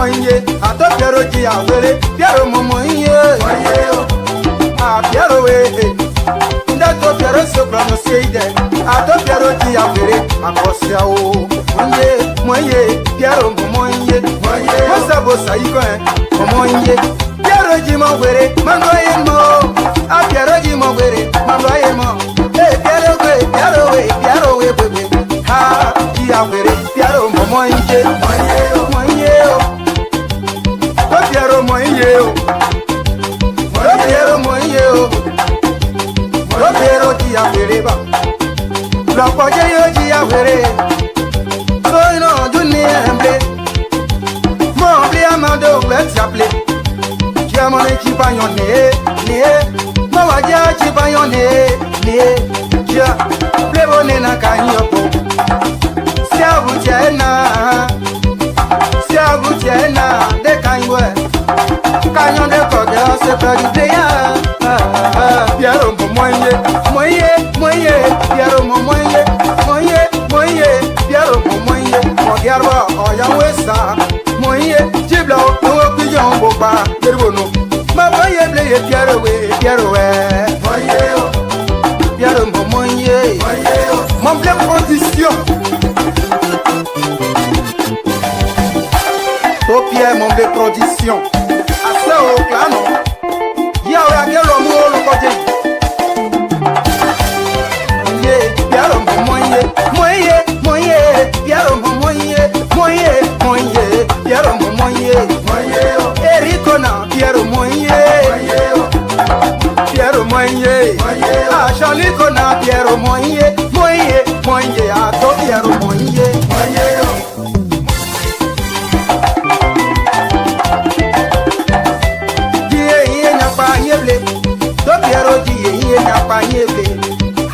moye, a to piero ji a vere, piero moye, a piero we. That to piero so from say that, a to piero ji a vere, a cosia o. Moye, piero moye, what's up, bossa iko, moye, piero ji mo vere, mangoye mo, a piero ji mo vere, mangoye mo, piero we, baby, ha, ji a vere, piero moye, Piero moye, Piero dia vereba, la poche yo dia vere, so no do ne emble, mo bli amado let's apply, jamone chi bagnone, mo waja chi bagnone, ja, plebone na kanyopo, siabu chena. De kanwe kanyon de kode se pradi deya Piero moye Piero moye Piero moye Ogarwa oya wesa moye jibla o piyon boba derbono ma boye ble Piero we Piero moye mon ble condition Pierre mon de production assez au clan ya o ya lo mu lo ko je Pierre moye Pierre moye Erico na Pierre moye ah Charlico na Pierre moye a to Pierre moye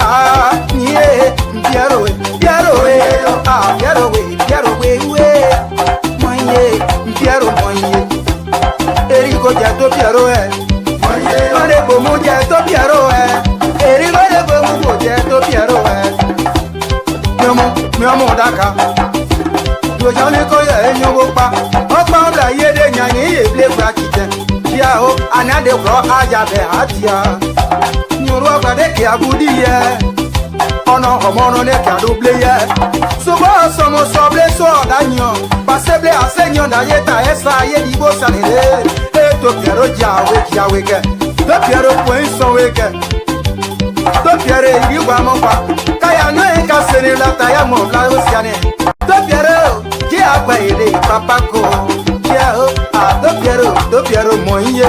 ah, yeah, Piero we, ah, Piero we, moye, Erico jato Piero mane bomu jato Piero Erico de bomu jato Piero miomo daka, yo jale ko ye nyobo pa, opa bla ye de nyani ye ble bra kite, dia o anade bro aja be atia. Nyoro abade ke abudi ye ono homono ne ka double ye so ba so mo so ble so danyo paseble asenyo na yeta esa ye dibo sanele e to piero jawe ke to piero point so we ke to piero iwa mo pa kaya no e ka sene la taya mo la osiane to piero je agba ire papa ko je o a to piero moye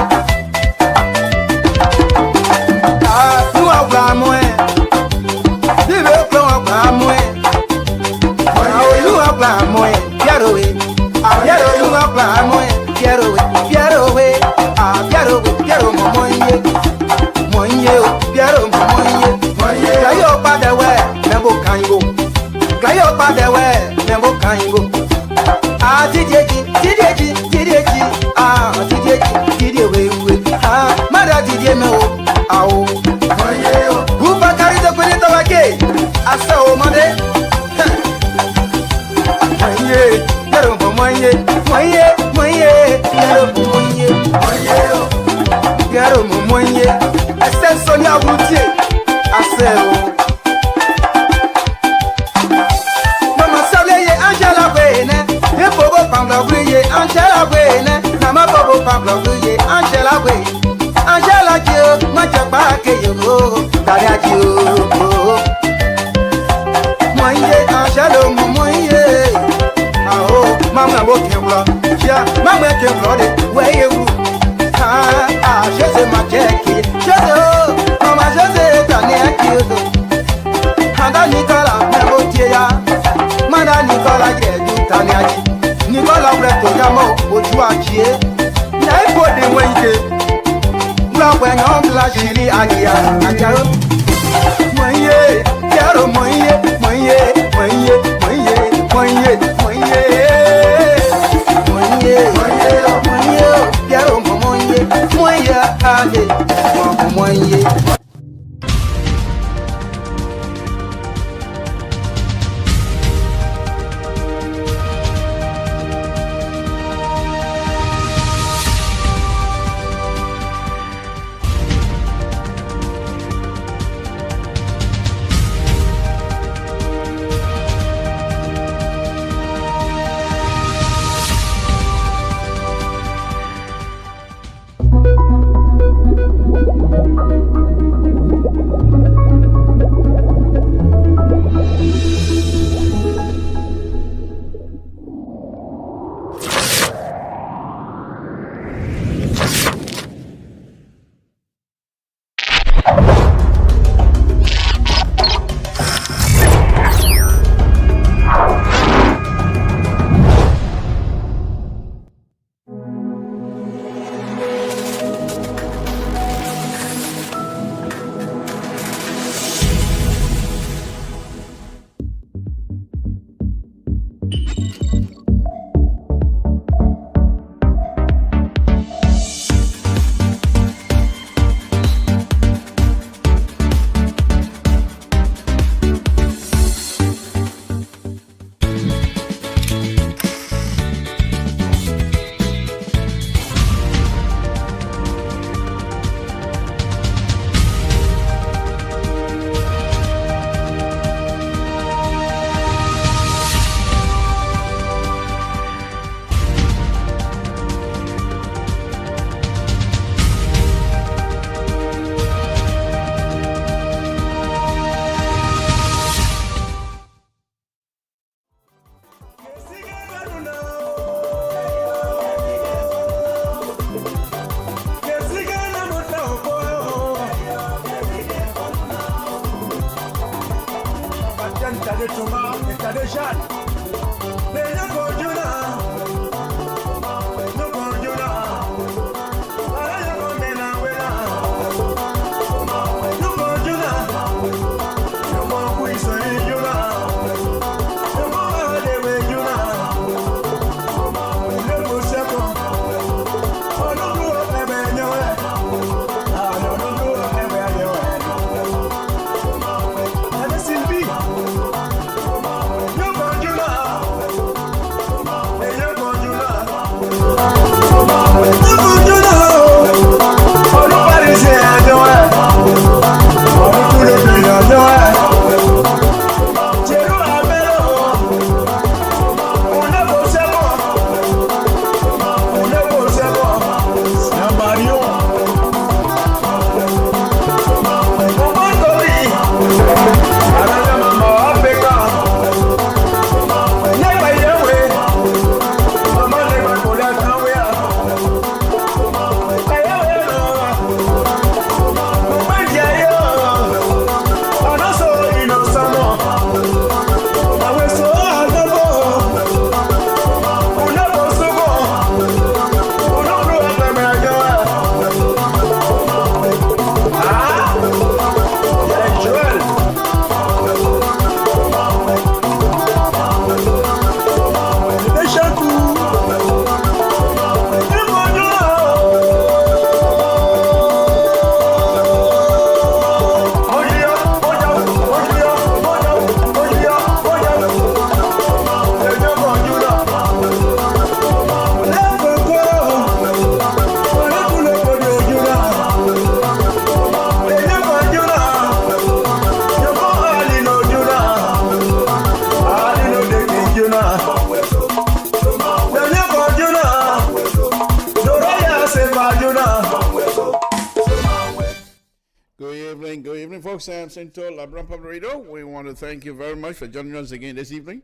Good evening, folks. I'm Central LIBERIA Public Radio. We want to thank you very much for joining us again this evening.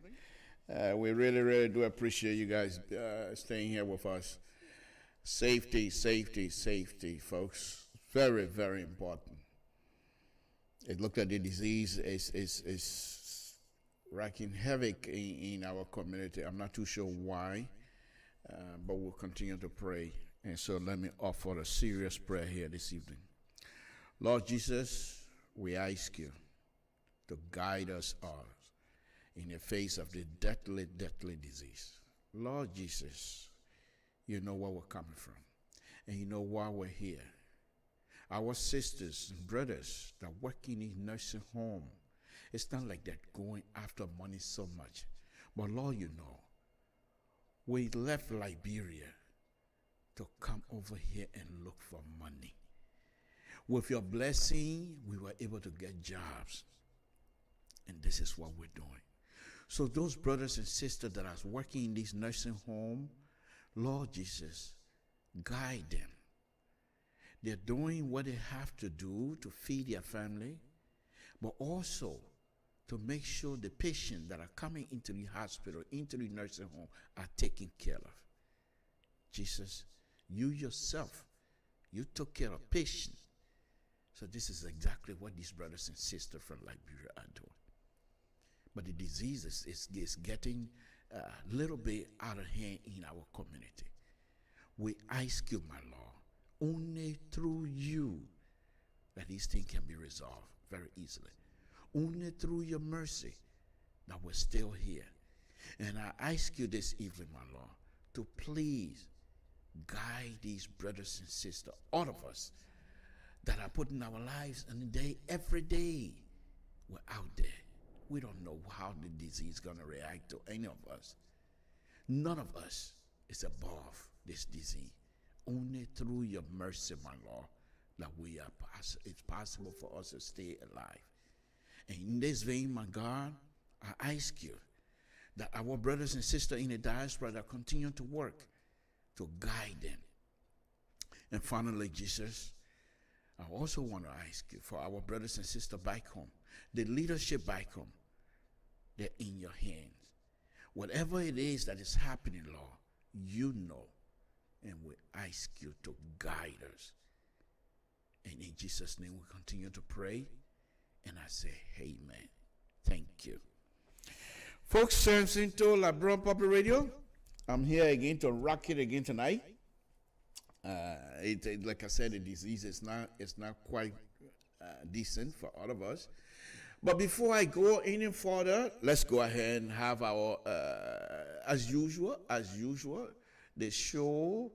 We really do appreciate you guys staying here with us. Safety, folks. Very important. It looked at the disease is wreaking havoc in our community. I'm not too sure why, but we'll continue to pray. And so let me offer a serious prayer here this evening. Lord Jesus, we ask you to guide us all in the face of the deadly disease. Lord Jesus, you know where we're coming from, and you know why we're here. Our sisters and brothers that work in the nursing home, it's not like they're going after money so much. But Lord, you know, we left Liberia to come over here and look for money. With your blessing, we were able to get jobs. And this is what we're doing. So those brothers and sisters that are working in this nursing home, Lord Jesus, guide them. They're doing what they have to do to feed their family, but also to make sure the patients that are coming into the hospital, into the nursing home, are taken care of. Jesus, you yourself, you took care of patients. So this is exactly what these brothers and sisters from Liberia are doing. But the disease is getting a little bit out of hand in our community. We ask you, my Lord, only through you that these things can be resolved very easily. Only through your mercy that we're still here. And I ask you this evening, my Lord, to please guide these brothers and sisters, all of us, that are putting our lives in the day, every day. We're out there. We don't know how the disease is going to react to any of us. None of us is above this disease. Only through your mercy, my Lord, that it's possible for us to stay alive. And in this vein, my God, I ask you that our brothers and sisters in the diaspora that continue to work, to guide them. And finally, Jesus, I also want to ask you for our brothers and sisters back home, the leadership back home, they're in your hands. Whatever it is that is happening, Lord, you know, and we ask you to guide us. And in Jesus' name, we continue to pray, and I say, amen. Thank you. Folks, Samson to LIBERIA Public Radio. I'm here again to rock it again tonight. Like I said, the disease is not quite decent for all of us. But before I go any further, let's go ahead and have our, as usual, the show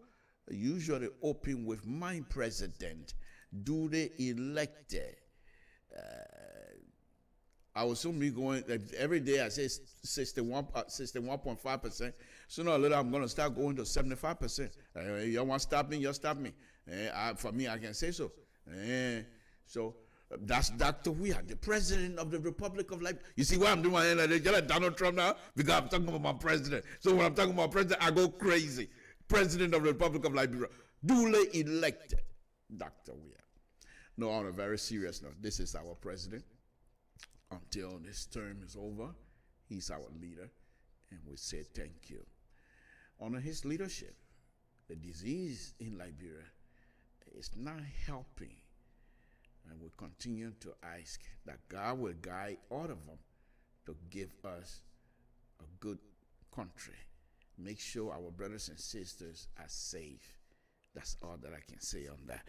usually open with my president, duly elected. I will soon be going, every day I say 61.5%. Sooner or later, I'm going to start going to 75%. You want to stop me, you stop me. For me, I can say so. So that's Dr. Weah, the president of the Republic of Liberia. You see what I'm doing? You're like Donald Trump now? Because I'm talking about my president. So when I'm talking about president, I go crazy. President of the Republic of Liberia, duly elected, Dr. Weah. No, on a very serious note, this is our president. Until this term is over, he's our leader, and we say thank you. Under his leadership, the disease in Liberia is not helping, and we continue to ask that God will guide all of them to give us a good country. Make sure our brothers and sisters are safe. That's all that I can say on that.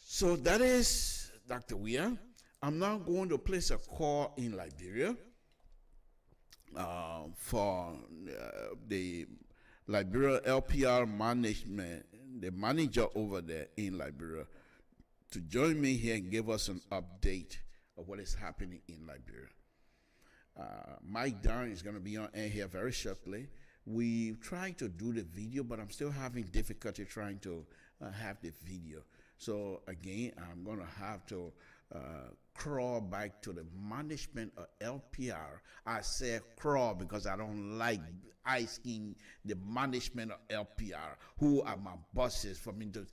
So that is Dr. Weah. I'm now going to place a call in Liberia for the Liberia LPR management, the manager over there in Liberia, to join me here and give us an update of what is happening in Liberia. Mike Dunn is going to be on air here very shortly. We tried to do the video, but I'm still having difficulty trying to have the video. So again, I'm going to have to crawl back to the management of LPR. I say crawl because I don't like asking the management of LPR, who are my bosses, for me to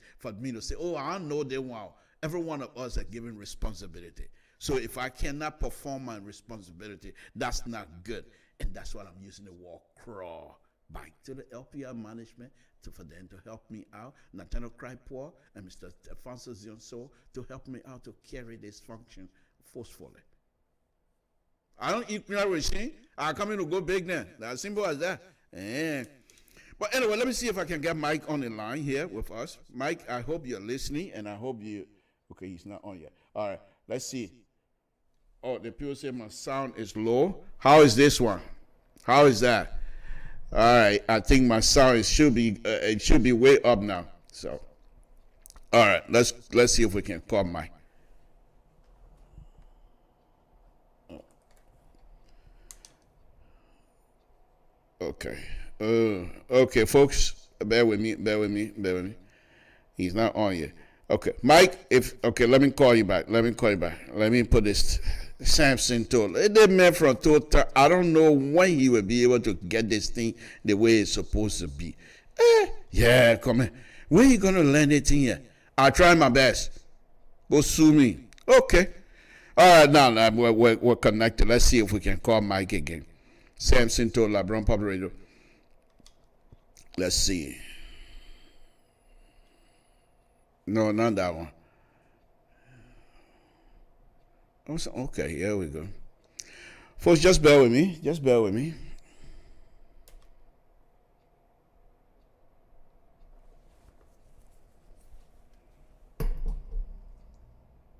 say, oh, I know they want. Every one of us are given responsibility. So if I cannot perform my responsibility, that's not good. And that's what I'm using the word crawl back to the LPR management for them to help me out. Nathaniel Crypoor and Mr. Alfonso Zionso to help me out to carry this function forcefully. I don't eat my regime. I come in to go big then. That's simple as that. But anyway, let me see if I can get Mike on the line here with us. Mike, I hope you're listening, and I hope you. Okay, he's not on yet. All right, let's see. Oh, the people say my sound is low. How is this one? How is that? All right, I think my sound should be way up now. So, all right, let's see if we can call Mike. Okay, okay, folks, bear with me. He's not on yet. Okay, Mike, let me call you back. Let me put this Samson told. That man from Total, I don't know when he will be able to get this thing the way it's supposed to be. Yeah, come in. When you gonna learn it in here? I'll try my best. Go sue me. Okay. All right, now we're connected. Let's see if we can call Mike again. Samson told LIBERIA Public Radio. Let's see. No, not that one. Okay, here we go. Folks, just bear with me.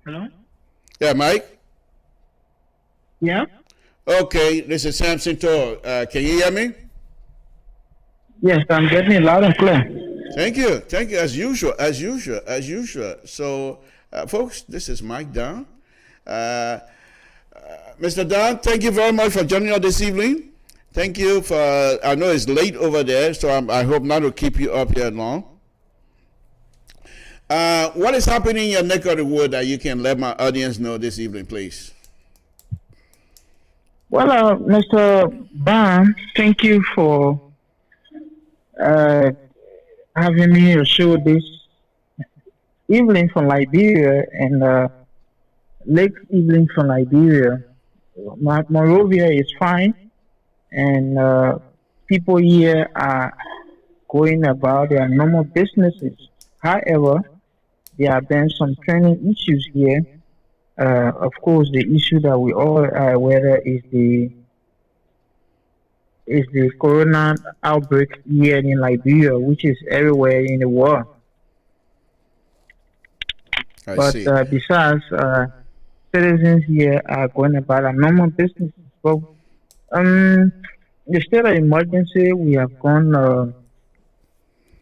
Hello? Yeah, Mike? Yeah? Okay, this is Samson Tor. Can you hear me? Yes, I'm getting it loud and clear. Thank you, as usual. So, folks, this is Mike Dunn. Mr. Dunn, thank you very much for joining us this evening. Thank you for, I know it's late over there, so I hope not to keep you up here long. What is happening in your neck of the wood that you can let my audience know this evening, please? Well, Mr. Ban, thank you for having me to show this evening from Liberia and late evening from Liberia. Monrovia is fine, and people here are going about their normal businesses. However, there have been some training issues here. Of course, the issue that we all are aware of is the is the corona outbreak here in Liberia, which is everywhere in the world. I But see. besides, citizens here are going about a normal business. But the state of emergency, we have gone,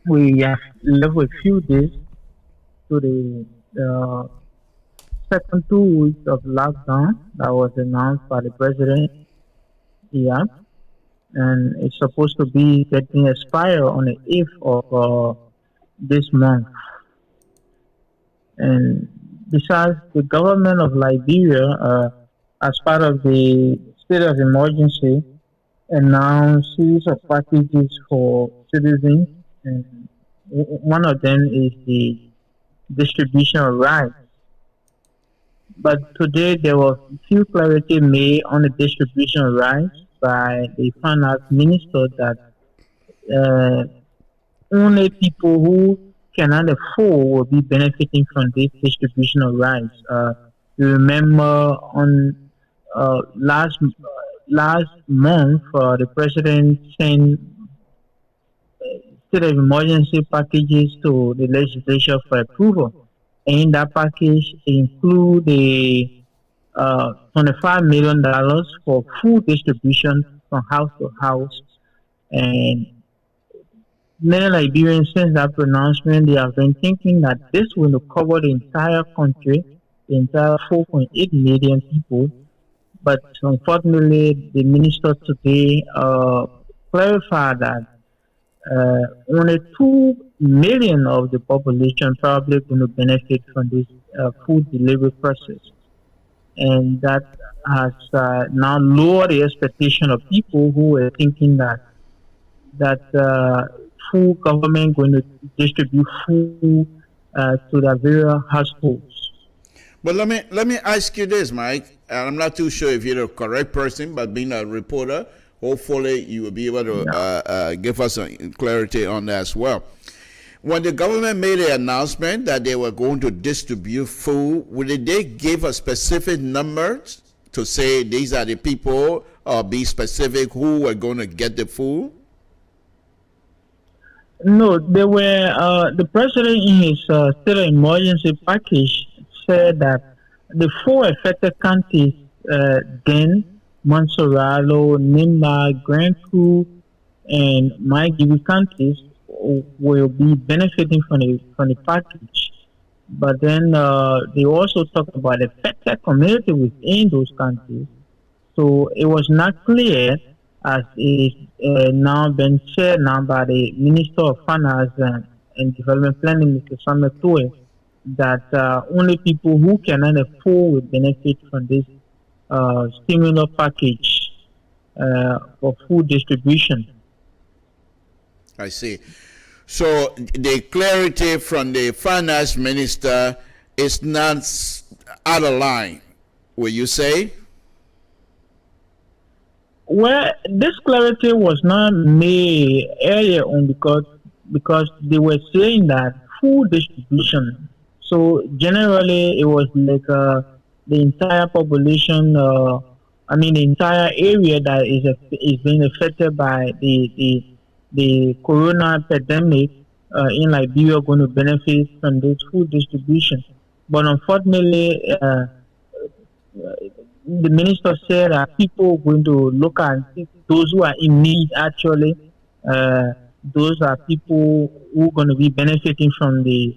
we have left a few days to the second 2 weeks of lockdown that was announced by the president. Yeah, and it's supposed to be getting expired on the 8th of this month. And besides, the government of Liberia, as part of the state of emergency, announced series of packages for citizens, and one of them is the distribution of rights. But today there was few clarity made on the distribution of rights by the finance minister that uh, only people who cannot afford will be benefiting from this distribution of rights. You remember on last month, the president sent state of emergency packages to the legislature for approval. And that package include the $25 million for food distribution from house to house. And many Liberians, since that pronouncement, they have been thinking that this will cover the entire country, the entire 4.8 million people. But unfortunately, the minister today clarified that only 2 million of the population probably going to benefit from this food delivery process. And that has now lowered the expectation of people who were thinking that full government going to distribute food to the various households. But let me ask you this, Mike. And I'm not too sure if you're the correct person, but being a reporter, hopefully you will be able to give us some clarity on that as well. When the government made an announcement that they were going to distribute food, did they give a specific number to say these are the people, or be specific who were going to get the food? No, they were. The president in his state of emergency package said that the 4 affected counties, Den, Monserralo, Nimba, Grand Coup, and Maigibi counties, will be benefiting from the package. But then they also talked about the affected community within those counties. So it was not clear, as it is now been shared now by the Minister of Finance and Development Planning, Mr. Samuel Toye, that only people who cannot afford will benefit from this stimulus package for food distribution. I see. So the clarity from the finance minister is not out of line, will you say? Well, this clarity was not made earlier on because they were saying that food distribution. So generally, it was like the entire population. The entire area that is being affected by the corona pandemic in Liberia going to benefit from this food distribution. But unfortunately, the minister said that people are going to look at those who are in need actually. Those are people who are going to be benefiting from the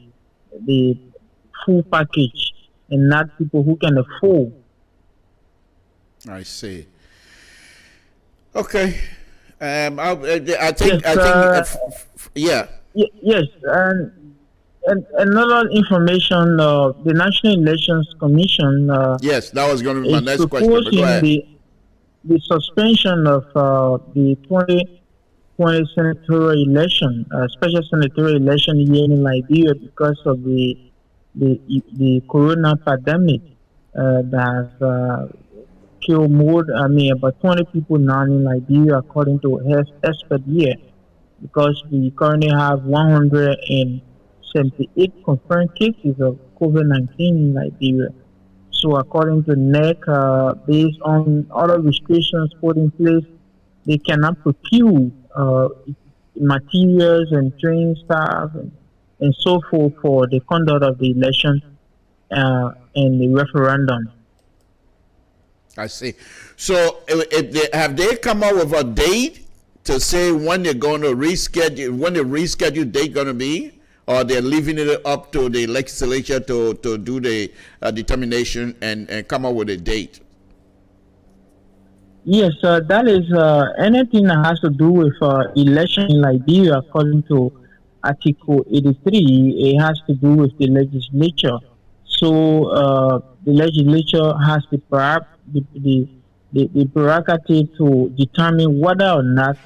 full package and not people who can afford. I see. Okay. Yeah. Yes, and another information, the National Elections Commission. Yes, that was going to be my next question. But go ahead. The suspension of the 2020 senatorial election, special senatorial election here in Liberia because of the corona pandemic that has killed about 20 people now in Liberia, according to health expert here, because we currently have 178 confirmed cases of COVID-19 in Liberia. So according to NEC, based on other restrictions put in place they cannot procure materials and train staff and so forth for the conduct of the election and the referendum. I see. So have they come up with a date to say when they're going to reschedule, when the rescheduled date going to be? Or they're leaving it up to the legislature to do the determination and come up with a date? Yes, that is anything that has to do with election in Liberia, according to Article 83, it has to do with the legislature. So the legislature has the prerogative to determine whether or not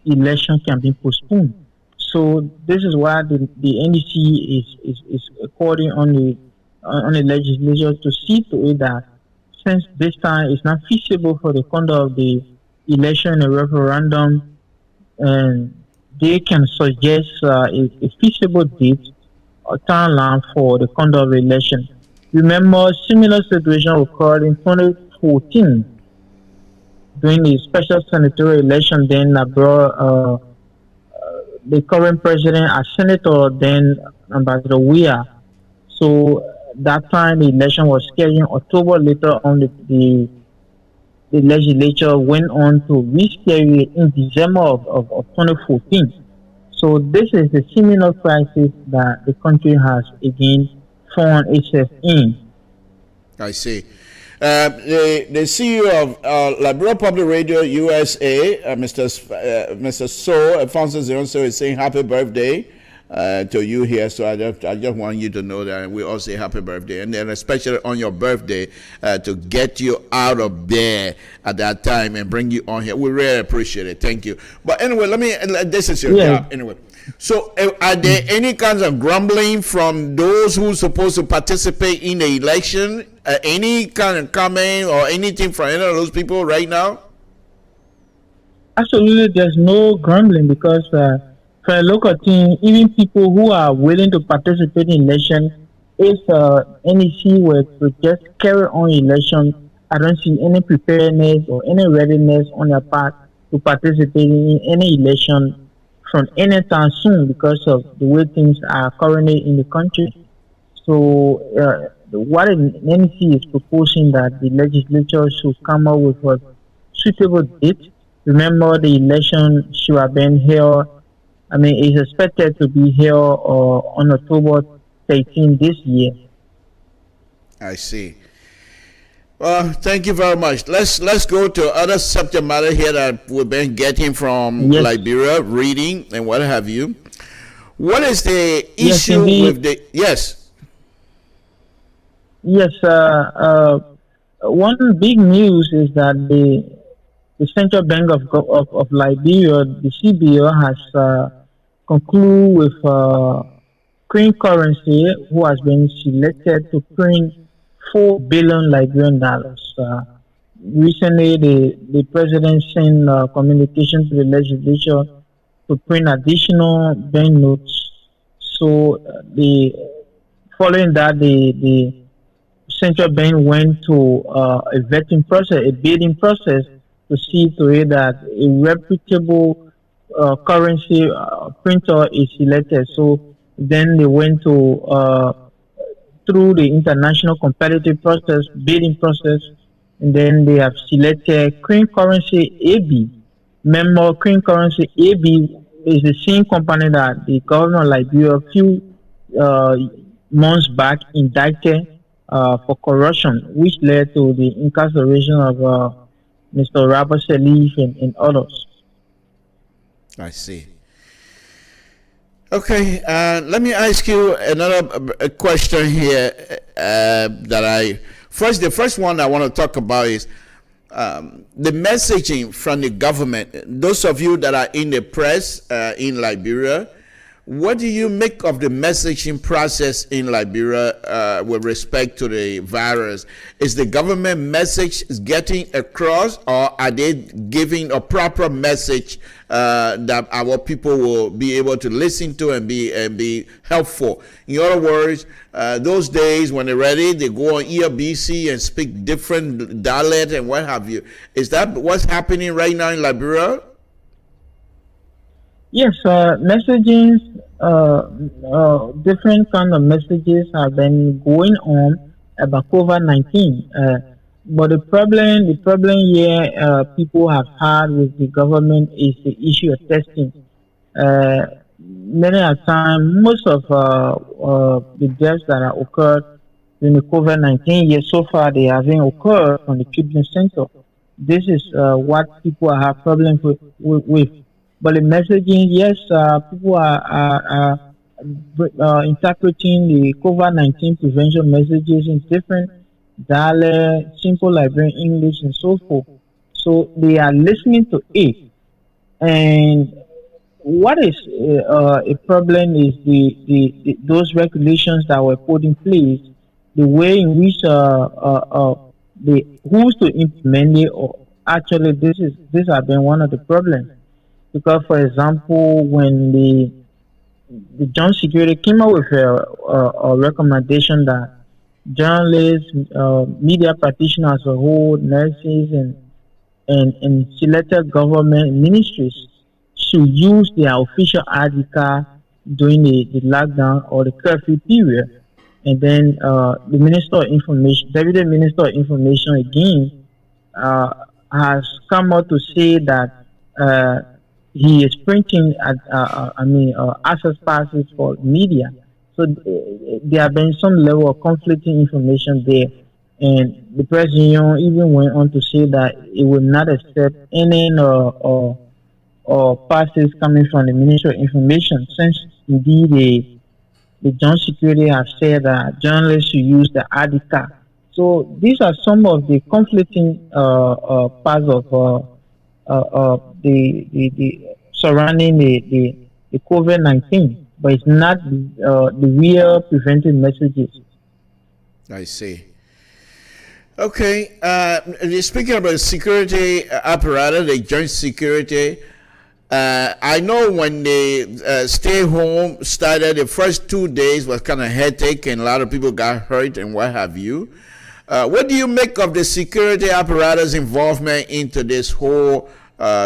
election can be postponed. So this is why the NDC is calling on the legislature to see to it that since this time it's not feasible for the conduct of the election and referendum, and they can suggest a feasible date or timeline for the conduct of the election. Remember, similar situation occurred in 2014 during the special senatorial election. Then brought the current president as senator, then Ambassador Weah. So that time the election was scheduled in October. Later on, the legislature went on to reschedule it in December of 2014. So this is the similar crisis that the country has again found itself in. I see. The CEO of Liberia Public Radio USA, Mr. So, Alfonso Zionso, is saying happy birthday to you here. So I just want you to know that we all say happy birthday. And then especially on your birthday, to get you out of there at that time and bring you on here. We really appreciate it. Thank you. But anyway, this is your job anyway. So are there any kinds of grumbling from those who are supposed to participate in the election? Any kind of comment or anything from any of those people right now? Absolutely, there's no grumbling because for a local team, even people who are willing to participate in election, if NEC were to just carry on election, I don't see any preparedness or any readiness on their part to participate in any election from any time soon because of the way things are currently in the country. So what the NEC is proposing that the legislature should come up with a suitable date. Remember, the election should have been held. I mean, it's expected to be held on October 13 this year. I see. Well, thank you very much. Let's go to other subject matter here that we've been getting from Liberia, reading and what have you. What is the issue with the Yes, one big news is that the Central Bank of Liberia, the CBO, has concluded with Green Currency, who has been selected to print $4 billion Liberian dollars. Recently, the president sent communication to the legislature to print additional banknotes. So, following that, the central bank went to a vetting process, a bidding process, to see to it that a reputable currency printer is selected. So then they went to through the international competitive process, bidding process, and then they have selected Green Currency AB. Remember, Green Currency AB is the same company that the governor of Liberia a few months back indicted for corruption, which led to the incarceration of Mr. Robert Salif and others. I see. Okay, let me ask you another question here. The first one I want to talk about is the messaging from the government. Those of you that are in the press in Liberia, What do you make of the messaging process in Liberia with respect to the virus? Is the government message getting across, or are they giving a proper message that our people will be able to listen to and be helpful? In other words, those days when they're ready, they go on ERBC and speak different dialect and what have you. Is that what's happening right now in Liberia? Yes, messages, different kind of messages have been going on about COVID-19. But the problem here people have had with the government is the issue of testing. Many a time, most of the deaths that are occurred in the COVID-19 year so far, they haven't occurred from the treatment center. This is what people have problems with. But the messaging, yes, people are interpreting the COVID-19 prevention messages in different dialect, simple Liberian English, and so forth. So they are listening to it. And what is a problem is the those regulations that were put in place, the way in which the who's to implement it. Or actually, this has been one of the problems. Because, for example, when the John Security came out with a recommendation that journalists, media practitioners as a whole, nurses, and selected government ministries should use their official ID card during the lockdown or the curfew period. And then the Minister of Information, Deputy Minister of Information again, has come out to say that he is printing access passes for media. So there have been some level of conflicting information there. And the President even went on to say that it would not accept any or passes coming from the Ministry of Information, since indeed the John Security has said that journalists should use the ID card. So these are some of the conflicting parts of the surrounding the COVID-19, but it's not the real preventive messages. I see. Okay. Speaking about the security apparatus, the joint security, I know when the stay home started, the first 2 days was kind of hectic and a lot of people got hurt and what have you. What do you make of the security apparatus involvement into this whole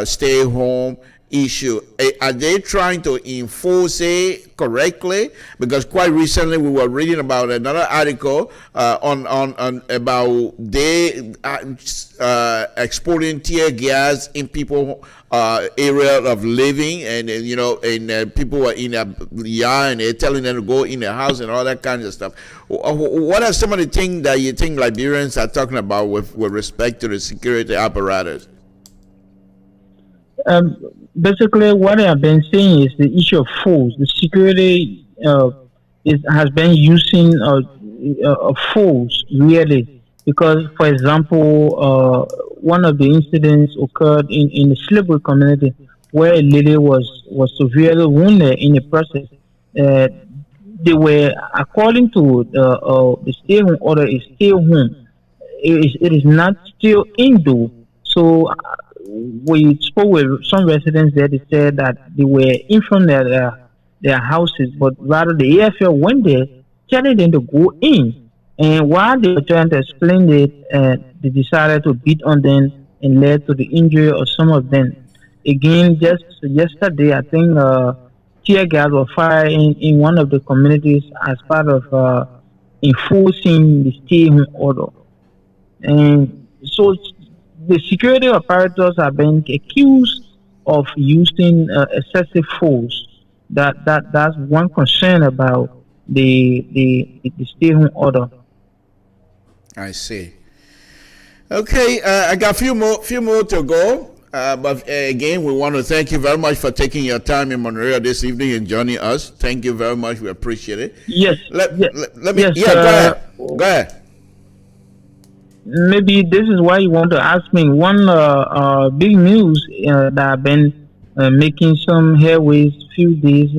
stay home issue? Are they trying to enforce it correctly? Because quite recently we were reading about another article on about they exporting tear gas in people area of living, and people were in a yard and they're telling them to go in their house and all that kind of stuff. What are some of the things that you think Liberians are talking about with respect to the security apparatus? Basically, what I have been saying is the issue of force. The security has been using force really, because, for example, one of the incidents occurred in the Slippery community where a lady was severely wounded in the process. They were, according to the stay home order, is stay home. It is not still indoor. So we spoke with some residents there. They said that they were in front of their houses, but rather the AFL went there, telling them to go in. And while they were trying to explain it, they decided to beat on them and led to the injury of some of them. Again, just yesterday, I think tear gas was fired in one of the communities as part of enforcing the stay home order. And so the security apparatus have been accused of using excessive force. That's one concern about the stay home order. I see. Okay, I got a few more to go. But again, we want to thank you very much for taking your time in Monrovia this evening and joining us. Thank you very much. We appreciate it. Yes. Let me. Yes, Go ahead. Maybe this is why you want to ask me. One big news that I've been making some headways few days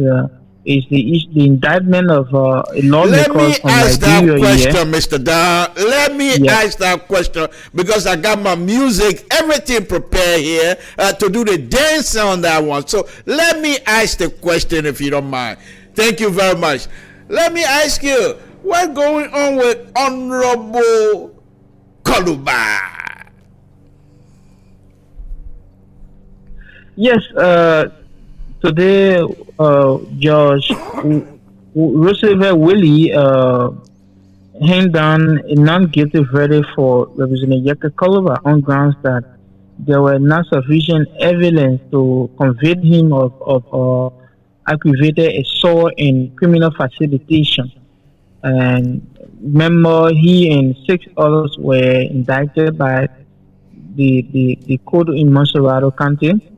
the indictment of Let me lawmakers from ask that Liberia here. question, Mr. Don. Let me Yeah. ask that question because I got my music, everything prepared here to do the dance on that one. So let me ask the question if you don't mind. Thank you very much. Let me ask you, what's going on with Honorable Kaluba? Yes. Today, Judge Roosevelt Willie handed down a non-guilty verdict for Representative Yaka Koloba on grounds that there were not sufficient evidence to convict him of aggravated assault and criminal facilitation. And remember, he and six others were indicted by the court in Monserrado County.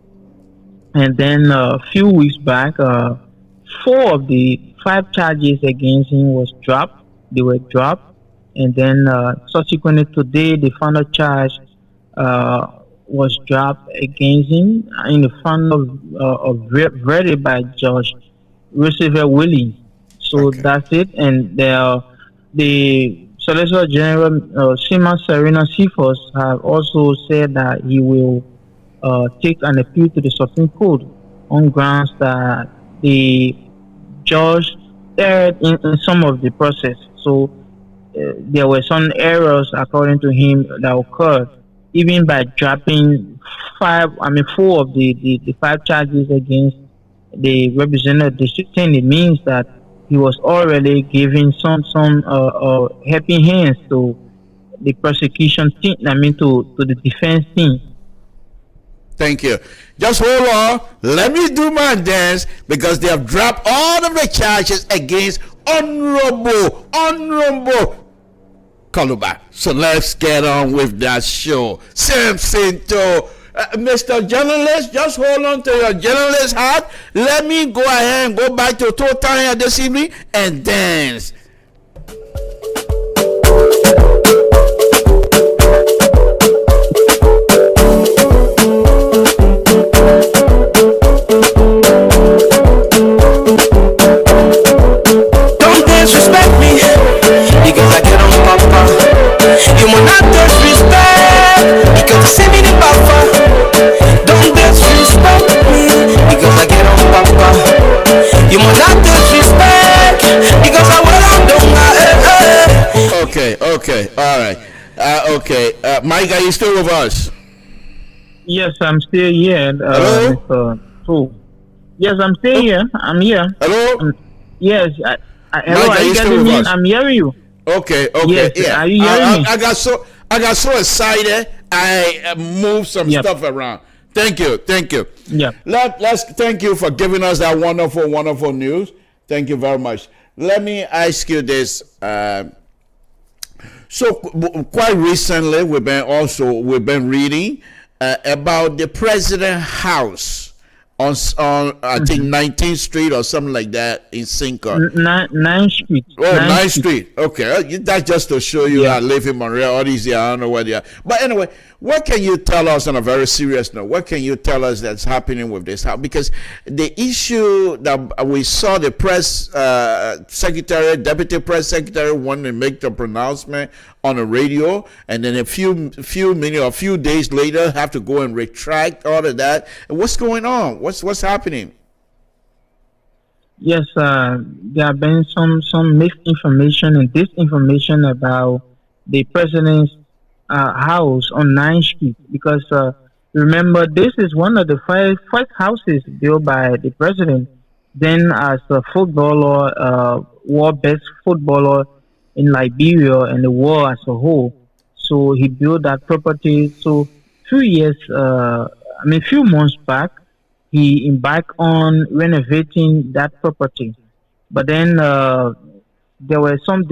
And then a few weeks back, four of the five charges against him was dropped. They were dropped, and then subsequently today, the final charge uh, was dropped against him in the final verdict by Judge Roosevelt Willie. So Okay. that's it. And the Solicitor General Simon Serena Cephas have also said that he will take an appeal to the Supreme Court on grounds that the judge erred in some of the process. So there were some errors, according to him, that occurred, even by dropping four of the five charges against the representative district 10. It means that he was already giving some helping hands to the prosecution team. To the defense team. Thank you. Just hold on. Let me do my dance because they have dropped all of the charges against Honorable Kaluba. So let's get on with that show. Simpson to Mr. Journalist, just hold on to your journalist hat. Let me go ahead and go back to Totanya this evening and dance. Don't disrespect me because I get on papa. You will not disrespect because you see me the papa. Don't disrespect me because I get on papa. You will not disrespect because I will on don't. Okay, all right. Okay, Mike, are you still with us? Yes, I'm still here. Hello? Mr. Fu. Yes, I'm still here. I'm here. Hello? Yes. Hello, Mike, are you still getting with me? us? I'm hearing you. Okay, Yes, yeah. are you hearing me? I got so excited. I moved some Yep. stuff around. Thank you. Yeah. Let's thank you for giving us that wonderful news. Thank you very much. Let me ask you this. So quite recently, we've been reading about the president house on I think 19th Street or something like that in Cinco. 9th Street. Oh, 9th Street. Okay, that's just to show you Yeah. I live in Montreal. All these years, I don't know where they are. But anyway, what can you tell us on a very serious note? What can you tell us that's happening with this house? Because the issue that we saw the press secretary, deputy press secretary, want to make the pronouncement on the radio, and then a few days later have to go and retract all of that. What's going on? What's happening? Yes, there have been some misinformation and disinformation about the president's house on 9th Street because remember, this is one of the first houses built by the president. Then, as a footballer, world best footballer in Liberia and the world as a whole, so he built that property. So, few months back, he embarked on renovating that property. But then there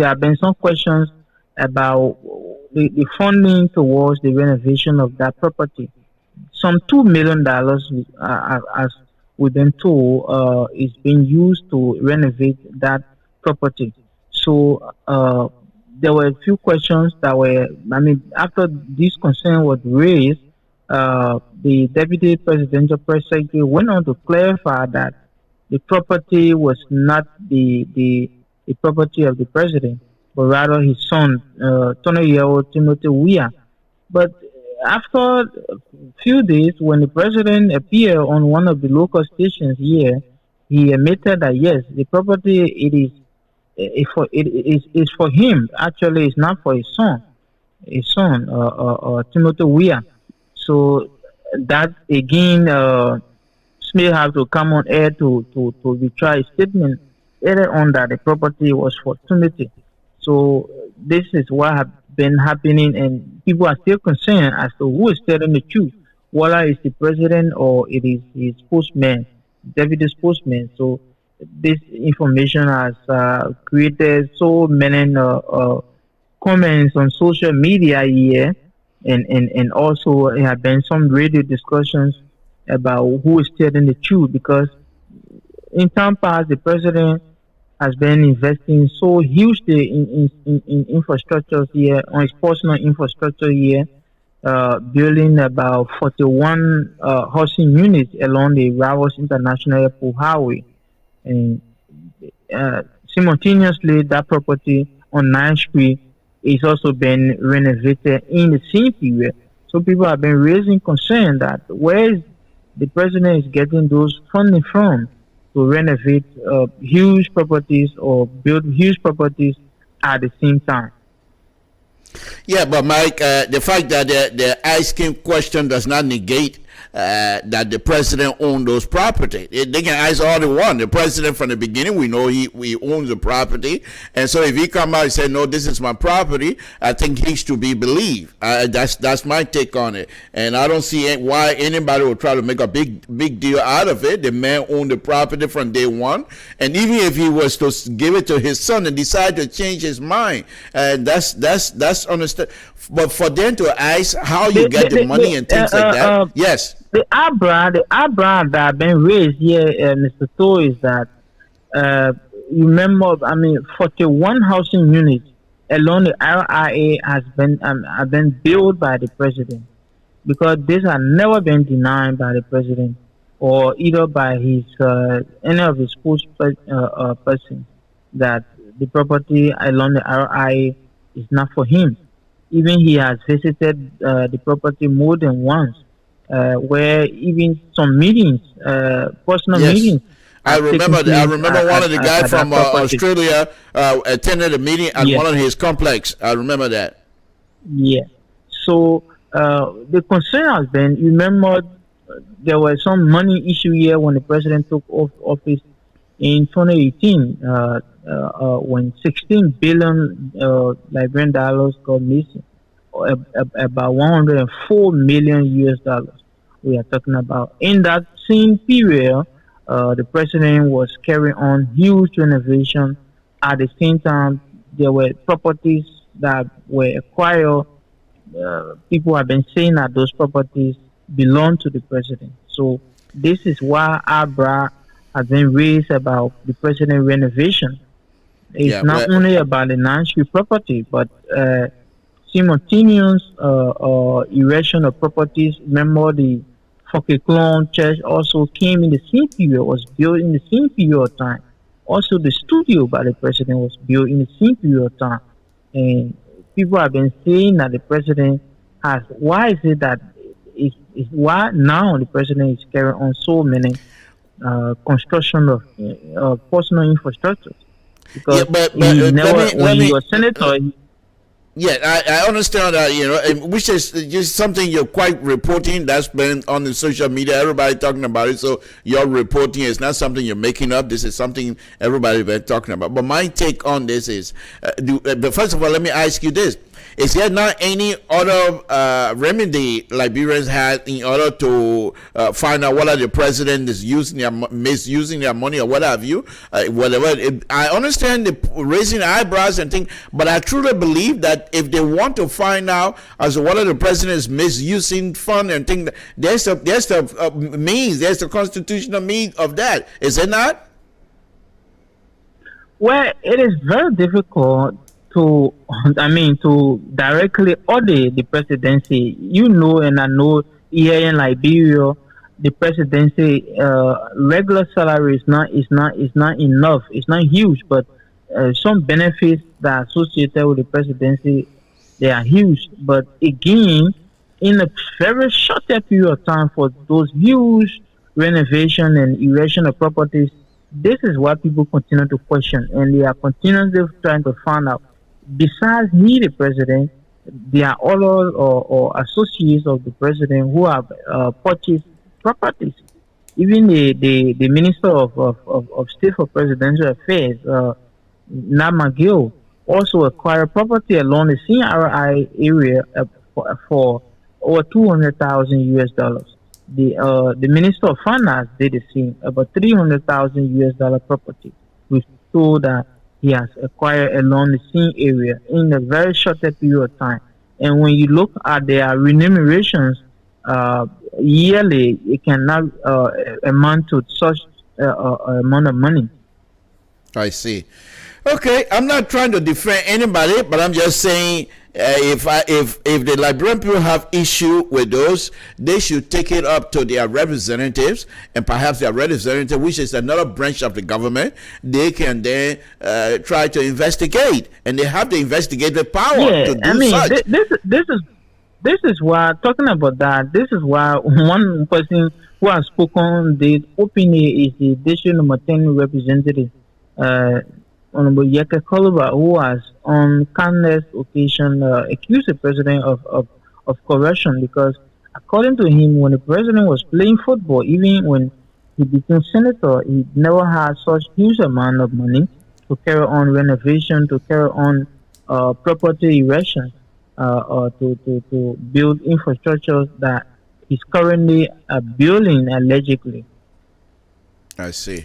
have been some questions about the funding towards the renovation of that property. Some $2 million, as we've been told, is being used to renovate that property. So there were a few questions that were, after this concern was raised, the deputy presidential press secretary went on to clarify that the property was not the property of the president, but rather his son, 20-year-old Timothy Weah. But after a few days, when the president appeared on one of the local stations here, he admitted that yes, the property is for him. Actually, it's not for his son. His son, Timothy Weah. So that again, Smith have to come on air to retry his statement later on that the property was for Timothy. So this is what has been happening, and people are still concerned as to who is telling the truth, whether it's the president or it is his postman, deputy spokesman. So this information has created so many comments on social media here, and also there have been some radio discussions about who is telling the truth, because in time past the president has been investing so hugely in infrastructures here, on his personal infrastructure here, building about 41 housing units along the Ravos International Airport Highway. And simultaneously, that property on 9th Street is also been renovated in the same period. So people have been raising concern that where is the president is getting those funding from to renovate huge properties or build huge properties at the same time. Yeah, but Mike, the fact that the asking question does not negate that the president owned those property. They can ask all they want. The president from the beginning, we know he owns the property, and so if he come out and say, no, this is my property, I think he's to be believed. That's my take on it, and I don't see why anybody would try to make a big deal out of it. The man owned the property from day one, and even if he was to give it to his son and decide to change his mind, that's understood. But for them to ask how you get the money and things like that, yes. The eyebrow that have been raised here, Mr. To, is that you remember, 41 housing units along the RIA have been built by the president, because these have never been denied by the president or either by his any of his spokespersons that the property along the RIA is not for him. Even he has visited the property more than once, where even some meetings, personal meetings. I remember one of the guys from Australia attended a meeting at one of his complex. I remember that. Yeah. So the concern has been, you remember, there was some money issue here when the president took office in 2018, when 16 billion Liberian dollars got missing, about 104 million US dollars we are talking about. In that same period, the president was carrying on huge renovation. At the same time, there were properties that were acquired. People have been saying that those properties belong to the president. So this is why eyebrow has been raised about the president renovation. It's not only about the 9th Street property, but simultaneous erection of properties. Remember, the Fokeklon Church also came in the same period, was built in the same period of time. Also, the studio by the president was built in the same period of time. And people have been saying that the president has, why is it that why now the president is carrying on so many construction of personal infrastructure? Because when he was senator. I understand that, which is just something you're quite reporting. That's been on the social media, everybody talking about it. So you're reporting, it's not something you're making up. This is something everybody's been talking about. But my take on this is, but first of all, let me ask you this. Is there not any other remedy Liberians had in order to find out whether the president is misusing their money or what have you? I understand the raising eyebrows and things, but I truly believe that if they want to find out as to whether the president is misusing fund and things, there's the means, there's the constitutional means of that. Is it not? Well, it is very difficult to directly audit the presidency. And I know here in Liberia, the presidency, regular salary is not enough. It's not huge, but some benefits that are associated with the presidency, they are huge. But again, in a very short period of time, for those huge renovation and erection of properties, this is what people continue to question, and they are continuously trying to find out. Besides he, the president, there are others or associates of the president who have purchased properties. Even the Minister of State for Presidential Affairs, Namagill, also acquired property along the CRI area for over 200,000 US dollars. The Minister of Finance did the same, about 300,000 US dollar property. We saw that he has acquired along the same area in a very short period of time. And when you look at their remunerations yearly, it cannot amount to such amount of money. I see. Okay, I'm not trying to defend anybody, but I'm just saying if the Liberian people have issue with those, they should take it up to their representatives, and perhaps their representative, which is another branch of the government, they can then try to investigate, and they have the investigative power to do such. This is why, talking about that, this is why one person who has spoken this openly is the district number 10 representative, Honorable Yeke Koluba, who has on countless occasion accused the president of corruption, because according to him, when the president was playing football, even when he became senator, he never had such huge amount of money to carry on renovation, to carry on property erection, or to build infrastructure that he's currently building allegedly. I see.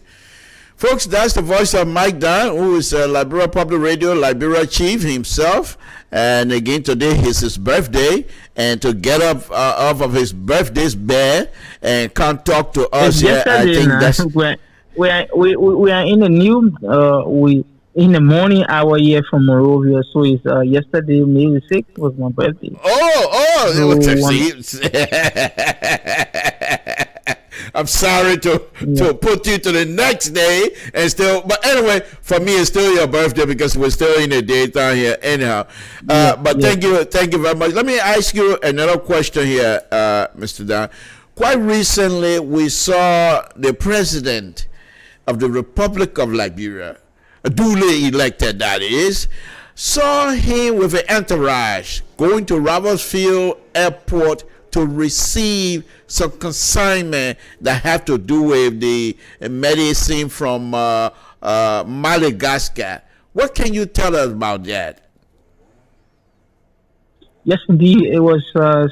Folks, that's the voice of Mike Dunn, who is Liberia Public Radio, Liberia Chief himself. And again, today is his birthday. And to get up off of his birthday's bed and come talk to us here, I think that's... We are in the new... in the morning hour here from Monrovia, so it's yesterday, May the 6th, was my birthday. I'm sorry to put you to the next day and still, but anyway, for me it's still your birthday because we're still in the daytime here anyhow. Thank you very much. Let me ask you another question here, Mr. Dan. Quite recently, we saw the president of the Republic of Liberia, duly elected that is, saw him with an entourage going to Ravensfield Airport to receive some consignment that have to do with the medicine from Madagascar. What can you tell us about that? Yes, indeed. It was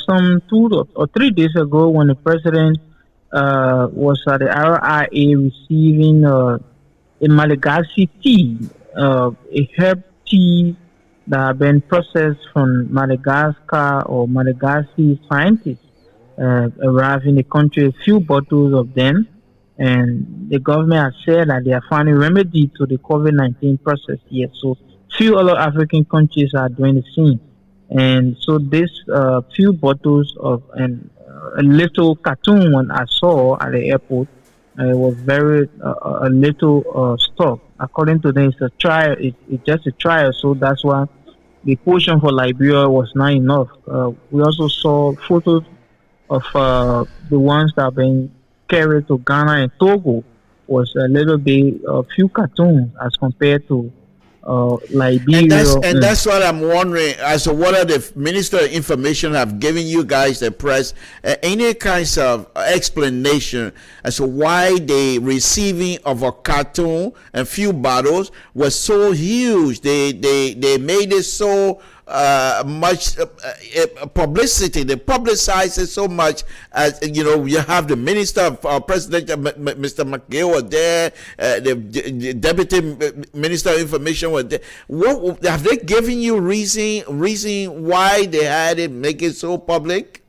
some 2 or 3 days ago when the president was at the RIA receiving a Malagasy tea, a herb tea that have been processed from Madagascar or Malagasy scientists arrived in the country, a few bottles of them, and the government has said that they are finding remedy to the COVID-19 process here. So few other African countries are doing the same. And so this few bottles of a little cartoon one I saw at the airport, it was very a little stock. According to them, it's a trial. It's just a trial, so that's why the portion for Liberia was not enough. We also saw photos of the ones that have been carried to Ghana and Togo. Was a little bit few cartoons as compared to Liberia. And that's what I'm wondering. As to what are the Minister of Information have given you guys, the press, any kinds of explanation as to why the receiving of a cartoon and few bottles was so huge? They made it so much publicity. They publicized it so much, as you have the Minister of President Mr. McGill was there, the Deputy Minister of Information was there. What have they given you reason why they had it make it so public?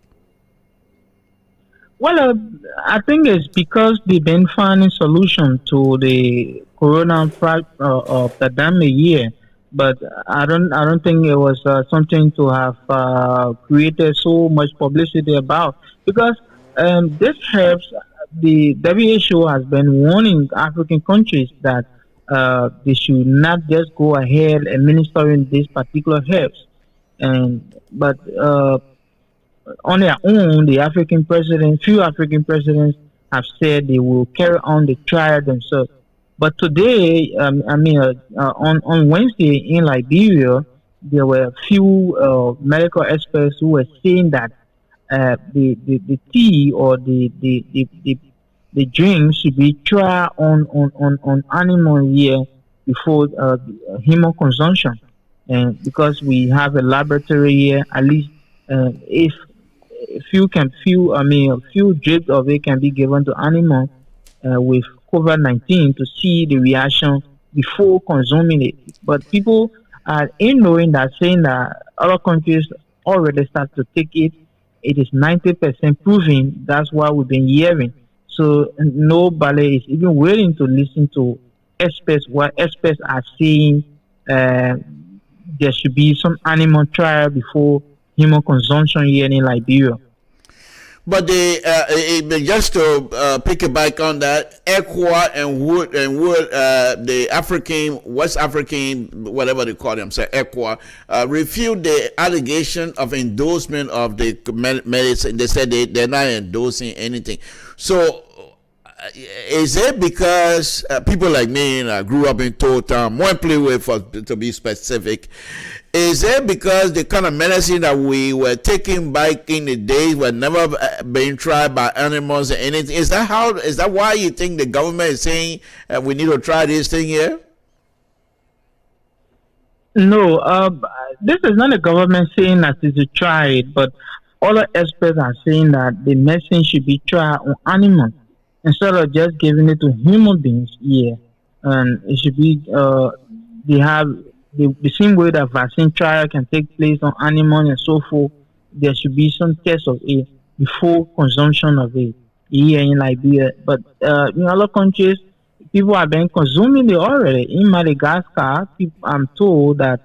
Well, I think it's because they've been finding solution to the corona pandemic year. But I don't think it was something to have created so much publicity about, because This helps. The WHO has been warning African countries that they should not just go ahead administering these particular herbs. And but on their own, the African president, few African presidents have said they will carry on the trial themselves. But today, on Wednesday in Liberia, there were a few medical experts who were saying that the tea or the drink should be tried on animal here before human consumption. And because we have a laboratory here, at least if a few drips of it can be given to animals with COVID-19 to see the reaction before consuming it. But people are ignoring that, saying that other countries already start to take it. It is 90% proven. That's what we've been hearing. So nobody is even willing to listen to experts. What experts are saying, there should be some animal trial before human consumption here in Liberia. But just to pick it back on that, ECWA and Wood, the African, West African, whatever they call themselves, ECWA, refute the allegation of endorsement of the medicine. They said they're not endorsing anything. So is it because people like me grew up in Town, Montpellier, to be specific? Is it because the kind of medicine that we were taking back in the days were never being tried by animals or anything? Is that why you think the government is saying we need to try this thing here? No, this is not the government saying that it's to try it, but other experts are saying that the medicine should be tried on animals instead of just giving it to human beings here. And it should be, they have the same way that vaccine trial can take place on animals and so forth. There should be some test of it before consumption of it here in Liberia. But in other countries, people have been consuming it already. In Madagascar, I'm told that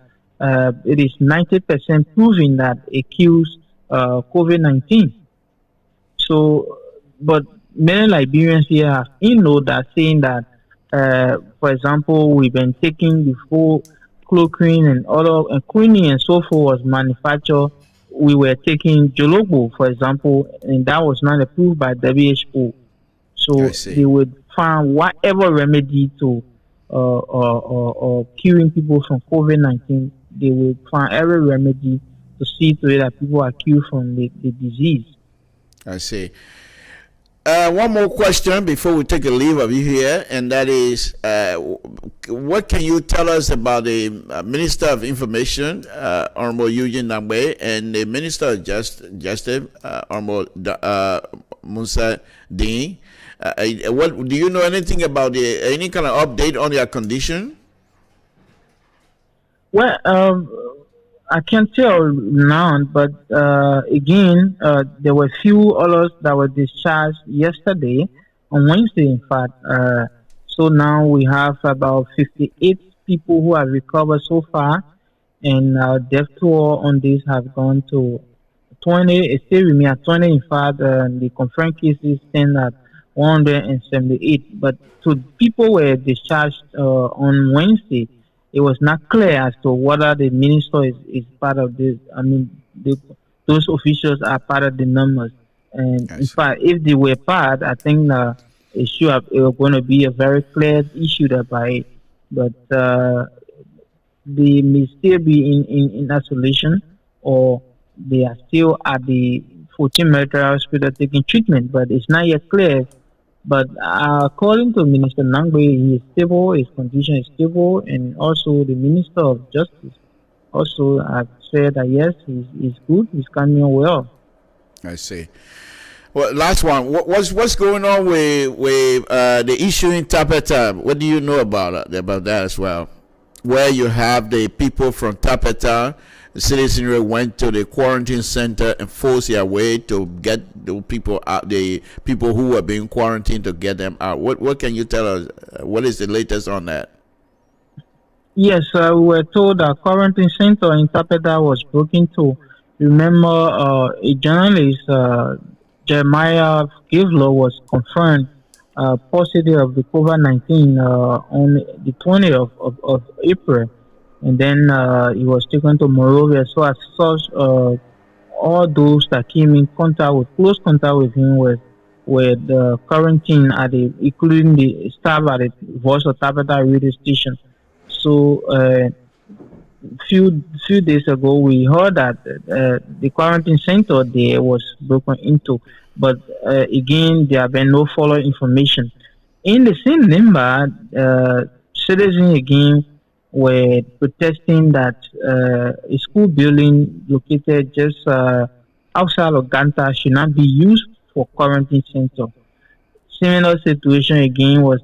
it is 90% proven that it kills COVID-19. So, but many Liberians here have that saying that, for example, we've been taking before chloroquine and other and quinine and so forth was manufactured. We were taking Jolobo, for example, and that was not approved by WHO. So they would find whatever remedy to curing people from COVID-19. They would find every remedy to see to it that people are cured from the disease. I see. One more question before we take a leave of you here, and that is, what can you tell us about the Minister of Information, Honorable Eugene Nangbe, and the Minister of Justice, Honorable Musa Dean? What do you know anything about any kind of update on their condition? Well, I can't tell now, but again, there were few others that were discharged yesterday, on Wednesday, in fact. So now we have about 58 people who have recovered so far, and death toll on this have gone to 20. It still remains at 20. In fact, the confirmed cases stand at 178. But to people were discharged on Wednesday, it was not clear as to whether the minister is part of this. I mean, those officials are part of the numbers. And in fact, if they were part, I think it was going to be a very clear issue by it. But they may still be in isolation, or they are still at the 14 Military Hospital taking treatment, but it's not yet clear. But according to Minister Nangbe, he is stable, his condition is stable, and also the Minister of Justice also have said that yes, he's good, he's coming well. I see. Well, last one. What's going on with the issue in Tapeta? What do you know about that as well? Where you have the people from Tapeta, the citizenry went to the quarantine center and forced their way to get the people out, the people who were being quarantined, to get them out. What can you tell us? What is the latest on that? Yes, we were told that quarantine center in Tapeta was broken to. Remember, a journalist Jeremiah Givlow was confirmed positive of the COVID-19 on the 20th of April, and then he was taken to Monrovia. So as such, all those that came in contact with close contact with him were the quarantine at the, including the staff at the Voice of Tabata radio station. So few days ago, we heard that the quarantine center there was broken into, but again, there have been no follow information. In the same number, citizens again were protesting that a school building located just outside of Ganta should not be used for quarantine center. Similar situation again was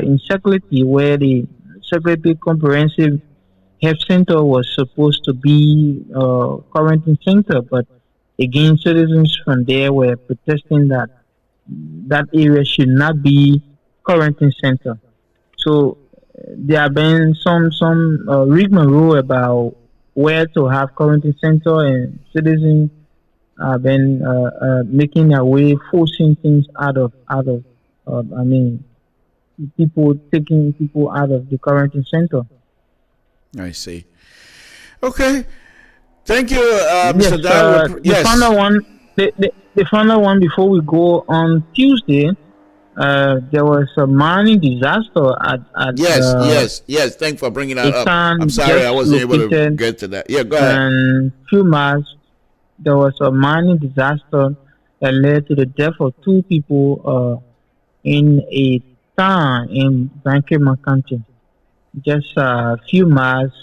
in Security, where the Security Comprehensive Health Center was supposed to be quarantine center, but again, citizens from there were protesting that that area should not be quarantine center. So there have been some rigmarole about where to have quarantine center, and citizens have been making their way, forcing things out of. I mean, people taking people out of the quarantine center. I see. Okay. Thank you, Yes, Mr. Dad. the Yes. final one. The final one before we go on Tuesday. There was a mining disaster at Yes. Thanks for bringing that a up. town I'm sorry I just wasn't able to located get to that. Yeah, go ahead. and few miles. There was a mining disaster that led to the death of two people in a town in Vancouver County, just a few miles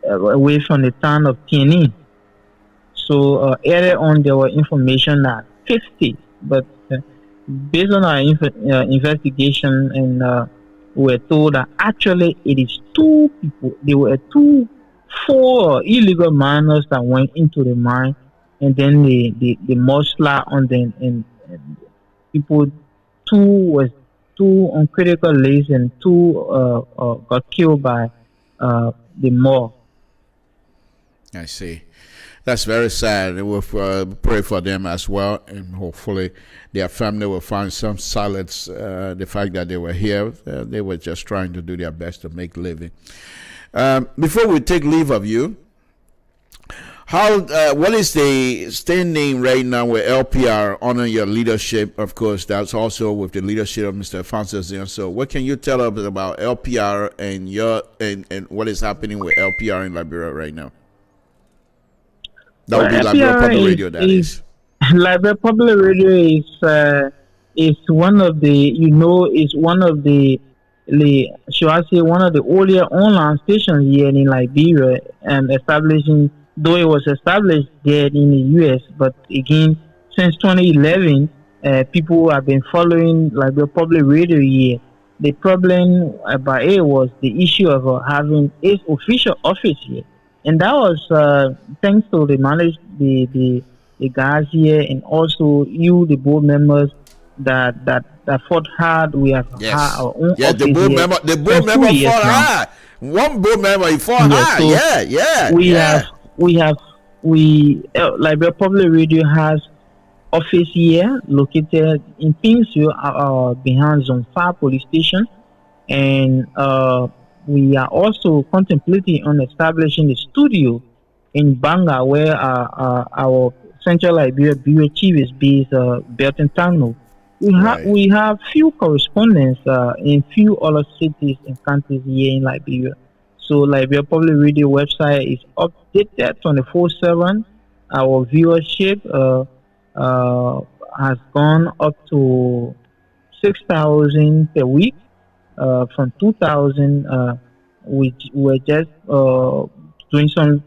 away from the town of Tierney. So earlier on, there were information that 50, but based on our investigation, and we were told that actually it is two people. There were four illegal miners that went into the mine, and then the muscle on them, and people, two on critical list, and two got killed by the mob. I see. That's very sad. We'll pray for them as well, and hopefully their family will find some solace. The fact that they were here, they were just trying to do their best to make a living. Before we take leave of you, what is the standing right now with LPR under your leadership? Of course, that's also with the leadership of Mr. Francis. So what can you tell us about LPR and what is happening with LPR in Liberia right now? That would be Liberia Public Radio, that is. Liberia Public Radio is one of the, should I say, one of the earlier online stations here in Liberia, and though it was established there in the U.S., but again, since 2011, people have been following Liberia Public Radio here. The problem about it was the issue of having its official office here. And that was thanks to the guys here, and also you, the board members that fought hard. We have had our own office the board here. member fought hard. One board member, he fought hard. Liberia Public Radio has office here located in Pingsville, behind Zone 5 police station, and we are also contemplating on establishing a studio in Banga, where our Central Liberia Bureau Chief is based, Belton Tano. We have few correspondents in few other cities and counties here in Liberia. So Liberia Public Radio website is updated 24/7. Our viewership has gone up to 6,000 per week. From 2,000, we were just doing some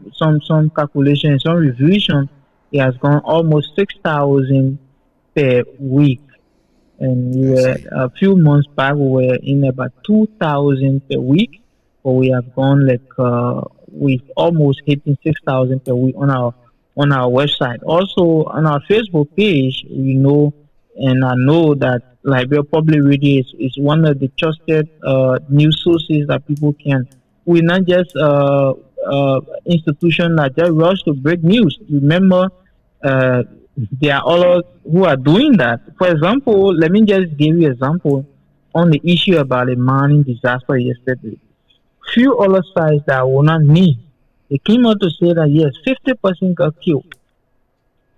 calculation, some revision. It has gone almost 6,000 per week, and we were a few months back. We were in about 2,000 per week, but we have gone we've almost hitting 6,000 per week on our website. Also on our Facebook page, and I know that Liberia Public Radio is one of the trusted news sources that people can. We're not just institution that just rush to break news. Remember, there are others who are doing that. For example, let me just give you an example on the issue about the mining disaster yesterday. Few other sites that were not me, they came out to say that yes, 50% got killed.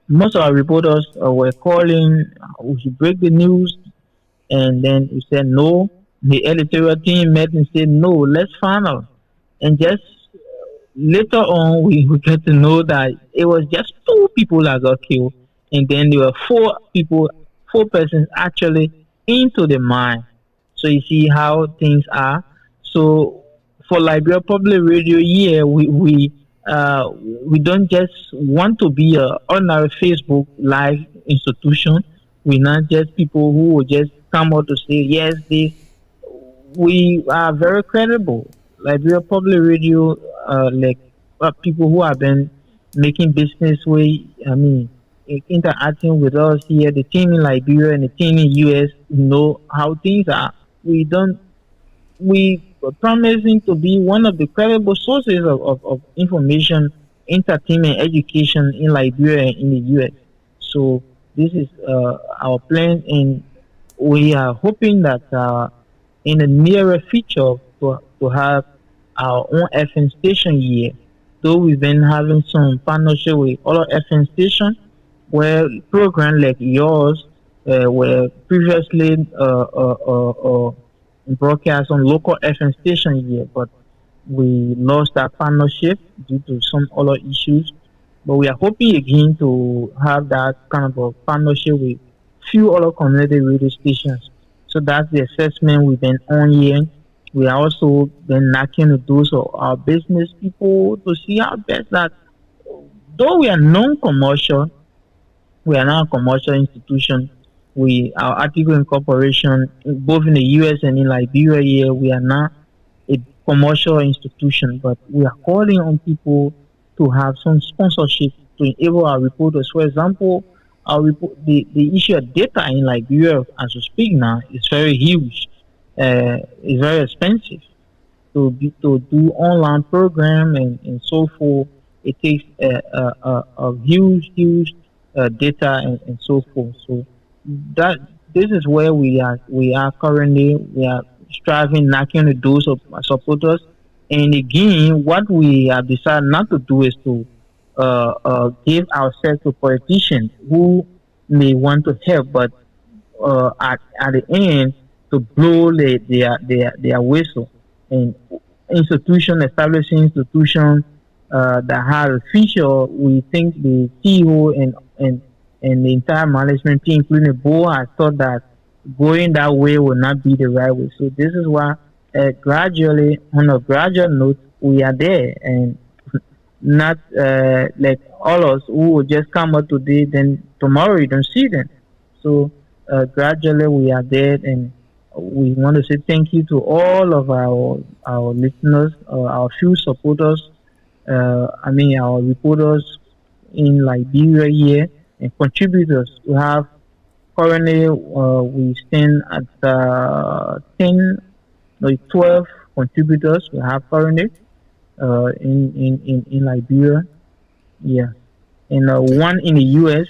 Most of our reporters were calling, we should break the news, and then we said no. The editorial team met and said no, let's find out. And just later on, we get to know that it was just two people that got killed, and then there were four people, four persons actually into the mine. So you see how things are. So for Liberia Public Radio, yeah, we don't just want to be a ordinary Facebook live institution. We're not just people who will just come out to say yes, this. We are very credible. Liberia Public Radio, like people who have been making business with, I mean, interacting with us here, the team in Liberia and the team in US know how things are. We are promising to be one of the credible sources of information, entertainment, education in Liberia and in the US. So this is our plan, and we are hoping that in the nearer future to have our own FM station here. Though we've been having some partnership with other FM stations where programs like yours were previously broadcast on local FM station here, but we lost that partnership due to some other issues. But we are hoping again to have that kind of a partnership with few other community radio stations. So that's the assessment we've been on here. We are also been knocking the doors of our business people to see how best that, though we are non-commercial, we are not a commercial institution. Our article incorporation, both in the US and in Liberia here, we are not a commercial institution, but we are calling on people to have some sponsorship to enable our reporters. For example, the issue of data in Liberia as we speak now is very huge. It's very expensive to do online program and so forth. It takes a huge data and so forth. So that this is where we are currently. We are striving, knocking the doors of supporters. And again, what we have decided not to do is to give ourselves to politicians who may want to help, but at the end to blow their whistle. And establishing institutions that have a future, we think the CEO and the entire management team, including the board, has thought that going that way will not be the right way. So this is why gradually, on a gradual note, we are there, and not like all of us who will just come out today, then tomorrow you don't see them. So gradually we are there, and we want to say thank you to all of our listeners, our few supporters, our reporters in Liberia here, and contributors. We have currently we stand at 12 contributors we have currently in Liberia, yeah, and one in the US.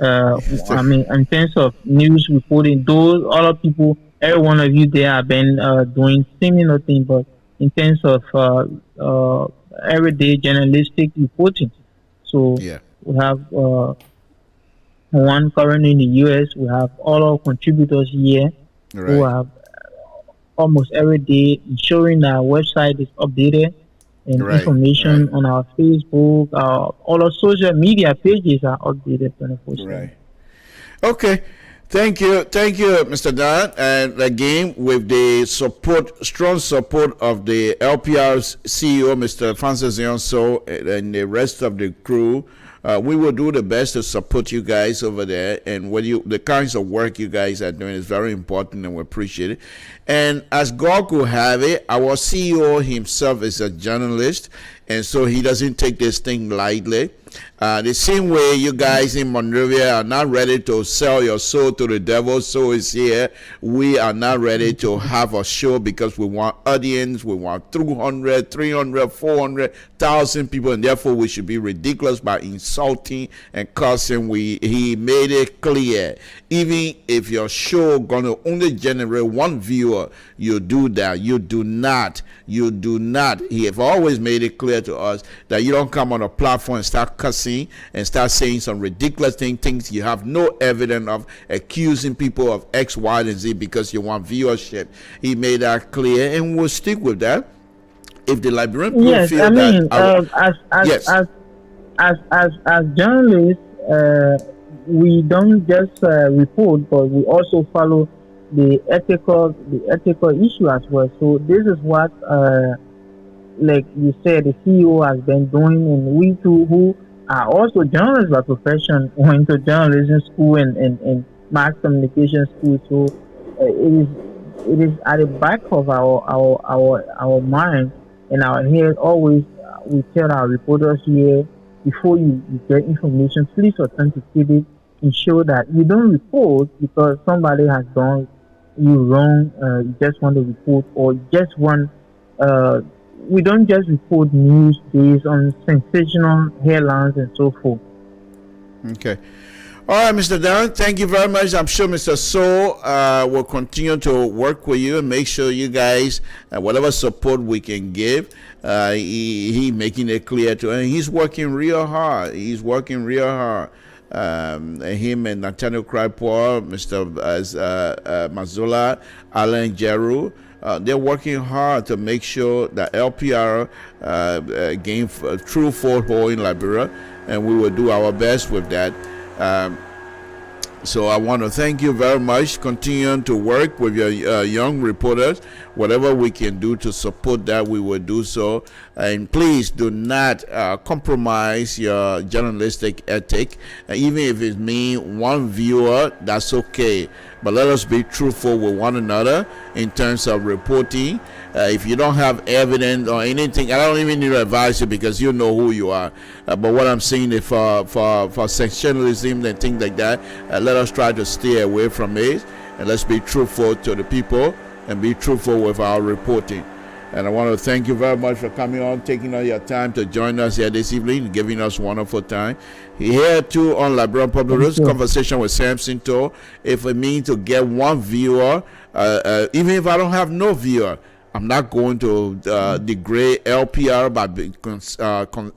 In terms of news reporting, those other people, every one of you there have been doing similar thing, but in terms of everyday journalistic reporting. So we have one currently in the US. We have all our contributors here who have almost every day ensuring that our website is updated and information on our Facebook, all our social media pages are updated 24/7. Right. Okay. Thank you, Mr. Dan. And again, with the strong support of the LPR's CEO, Mr. Francis Yonso, and the rest of the crew, we will do the best to support you guys over there. And the kinds of work you guys are doing is very important, and we appreciate it. And as God could have it, our CEO himself is a journalist, and so he doesn't take this thing lightly. The same way you guys in Monrovia are not ready to sell your soul to the devil, so is here. We are not ready to have a show because we want audience. We want 200, 300, 400,000 people, and therefore we should be ridiculous by insulting and cursing. He made it clear. Even if your show gonna only generate one viewer, you do that. You do not. He have always made it clear to us that you don't come on a platform and start cussing and start saying some ridiculous things you have no evidence of, accusing people of X, Y, and Z because you want viewership. He made that clear, and we'll stick with that. If the Liberian people Yes, feel I mean, that, as journalists, we don't just report, but we also follow the ethical issue as well. So this is what, like you said, the CEO has been doing, and we too, who are also journalists by profession, went to journalism school and mass communication school. So it is at the back of our mind and our head. Always we tell our reporters here, before you get information, please authenticate it and show that you don't report because somebody has done you wrong. You just want to report, or just want. We don't just report news based on sensational headlines and so forth. Okay. All right, Mr. Darren, thank you very much. I'm sure Mr. So will continue to work with you and make sure you guys, whatever support we can give, he making it clear to him. He's working real hard. Him and Nathaniel Crypor, Mr. Mazzola, Alan Jeru, they're working hard to make sure that LPR gain a true foothold in Liberia, and we will do our best with that. So I want to thank you very much. Continue to work with your young reporters. Whatever we can do to support that, we will do so. And please do not compromise your journalistic ethic. Even if it means one viewer, that's okay. But let us be truthful with one another in terms of reporting. If you don't have evidence or anything, I don't even need to advise you because you know who you are. But what I'm saying is for sensationalism and things like that, let us try to stay away from it. And let's be truthful to the people and be truthful with our reporting. And I want to thank you very much for coming on, taking all your time to join us here this evening, giving us wonderful time. Here too on Liberian Public News, conversation with Samson Toh. If it means to get one viewer, even if I don't have no viewer, I'm not going to degrade LPR by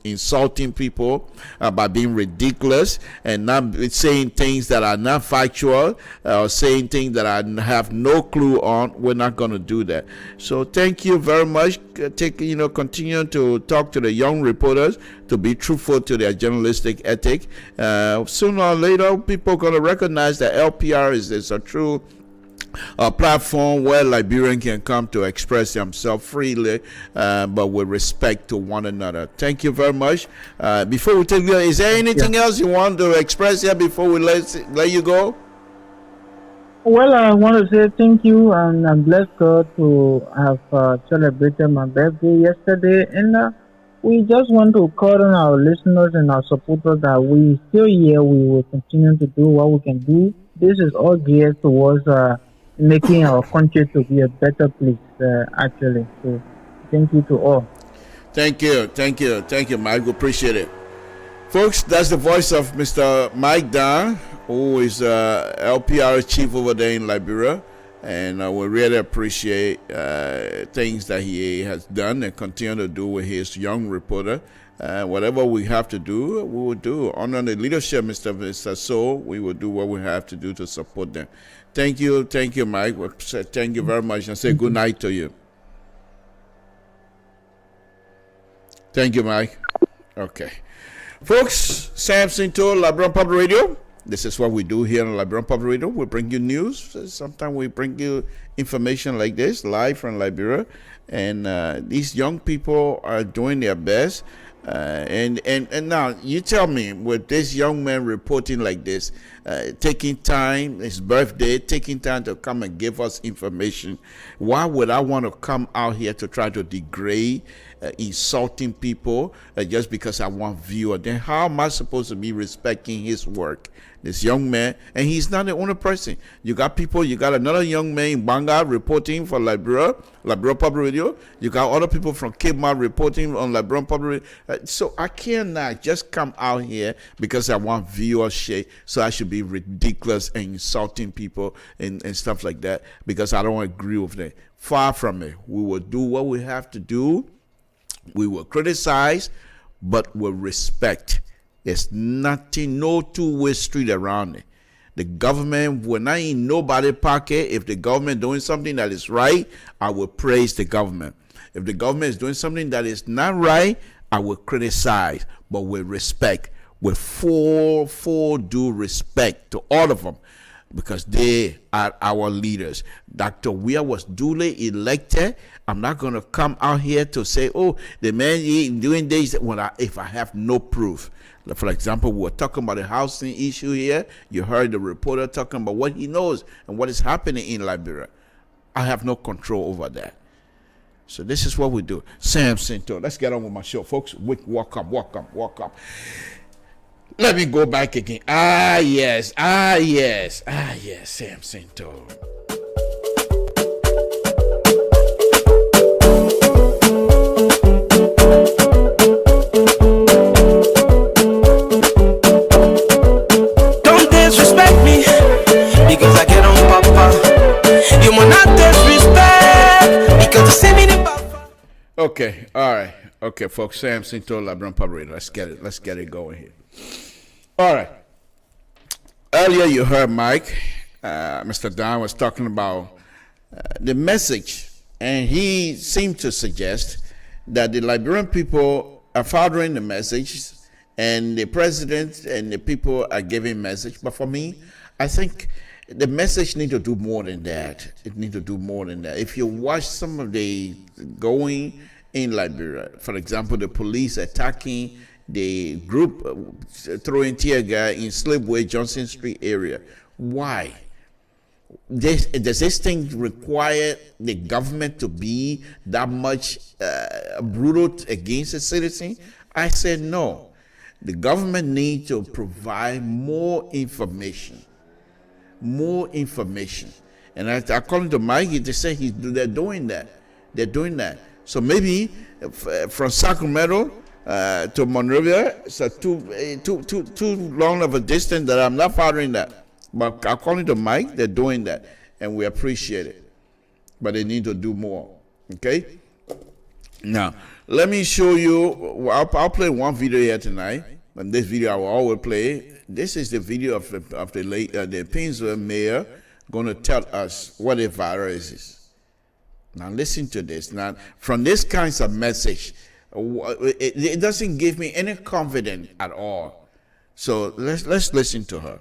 insulting people, by being ridiculous and not saying things that are not factual, or saying things that I have no clue on. We're not going to do that. So thank you very much. Continue to talk to the young reporters to be truthful to their journalistic ethic. Sooner or later, people are going to recognize that LPR is a true platform where Liberian can come to express themselves freely, but with respect to one another. Thank you very much. Before we take you, is there anything else you want to express here before we let you go? Well, I want to say thank you, and I'm blessed God to have celebrated my birthday yesterday, and we just want to call on our listeners and our supporters that we still here. We will continue to do what we can do. This is all geared towards making our country to be a better place, actually. So thank you to all. Thank you, Mike. We appreciate it. Folks, that's the voice of Mr. Mike Dan, who is LPR chief over there in Liberia. And we really appreciate things that he has done and continue to do with his young reporter. Whatever we have to do, we will do. Under the leadership, Mr. So, we will do what we have to do to support them. Thank you, Mike. Thank you very much, and say good night to you. Thank you, Mike. Okay. Folks, Samson Toh, Liberian Public Radio. This is what we do here on Liberian Public Radio. We bring you news. Sometimes we bring you information like this, live from Liberia. And these young people are doing their best. And now you tell me, with this young man reporting like this, taking time, his birthday, taking time to come and give us information, why would I want to come out here to try to degrade, insulting people just because I want viewer? Then how am I supposed to be respecting his work? This young man, and he's not the only person. You got another young man in Banga reporting for LIBERIA Public Radio. You got other people from Cape Mount reporting on LIBERIA Public Radio. So I cannot just come out here because I want viewership, so I should be ridiculous and insulting people and stuff like that because I don't agree with them. Far from it. We will do what we have to do. We will criticize, but with respect. There's nothing, no two-way street around it. The government, when I in nobody's pocket, if the government doing something that is right, I will praise the government. If the government is doing something that is not right, I will criticize, but with respect, with full due respect to all of them, because they are our leaders. Dr. Weir was duly elected. I'm not going to come out here to say, oh, the man doing this if I have no proof. For example, we were talking about the housing issue here. You heard the reporter talking about what he knows and what is happening in Liberia. I have no control over that. So this is what we do. Sam Sinto, let's get on with my show, folks. Welcome. Let me go back again. Yes, Sam Sinto. Because I get on papa. You will not disrespect because you see me the papa. Okay, all right. Okay, folks, Sam Sinto, LIBERIA Public Radio. Let's get it going here. All right. Earlier you heard Mike, Mr. Don was talking about the message, and he seemed to suggest that the Liberian people are fathering the message, and the president and the people are giving message. But for me, I think the message need to do more than that. It need to do more than that. If you watch some of the going in Liberia, for example, the police attacking the group, throwing tear gas in Slipway, Johnson Street area. Why? Does this thing require the government to be that much brutal against the citizen? I said no. The government needs to provide more information. And according to Mike, they say they're doing that. So maybe from Sacramento to Monrovia, it's too long of a distance that I'm not following that. But according to Mike, they're doing that, and we appreciate it. But they need to do more. Okay. Now let me show you. I'll play one video here tonight. And this video I will always play. This is the video of the Painesville mayor going to tell us what a virus is. Now listen to this. Now from this kinds of message, it doesn't give me any confidence at all. So let's listen to her.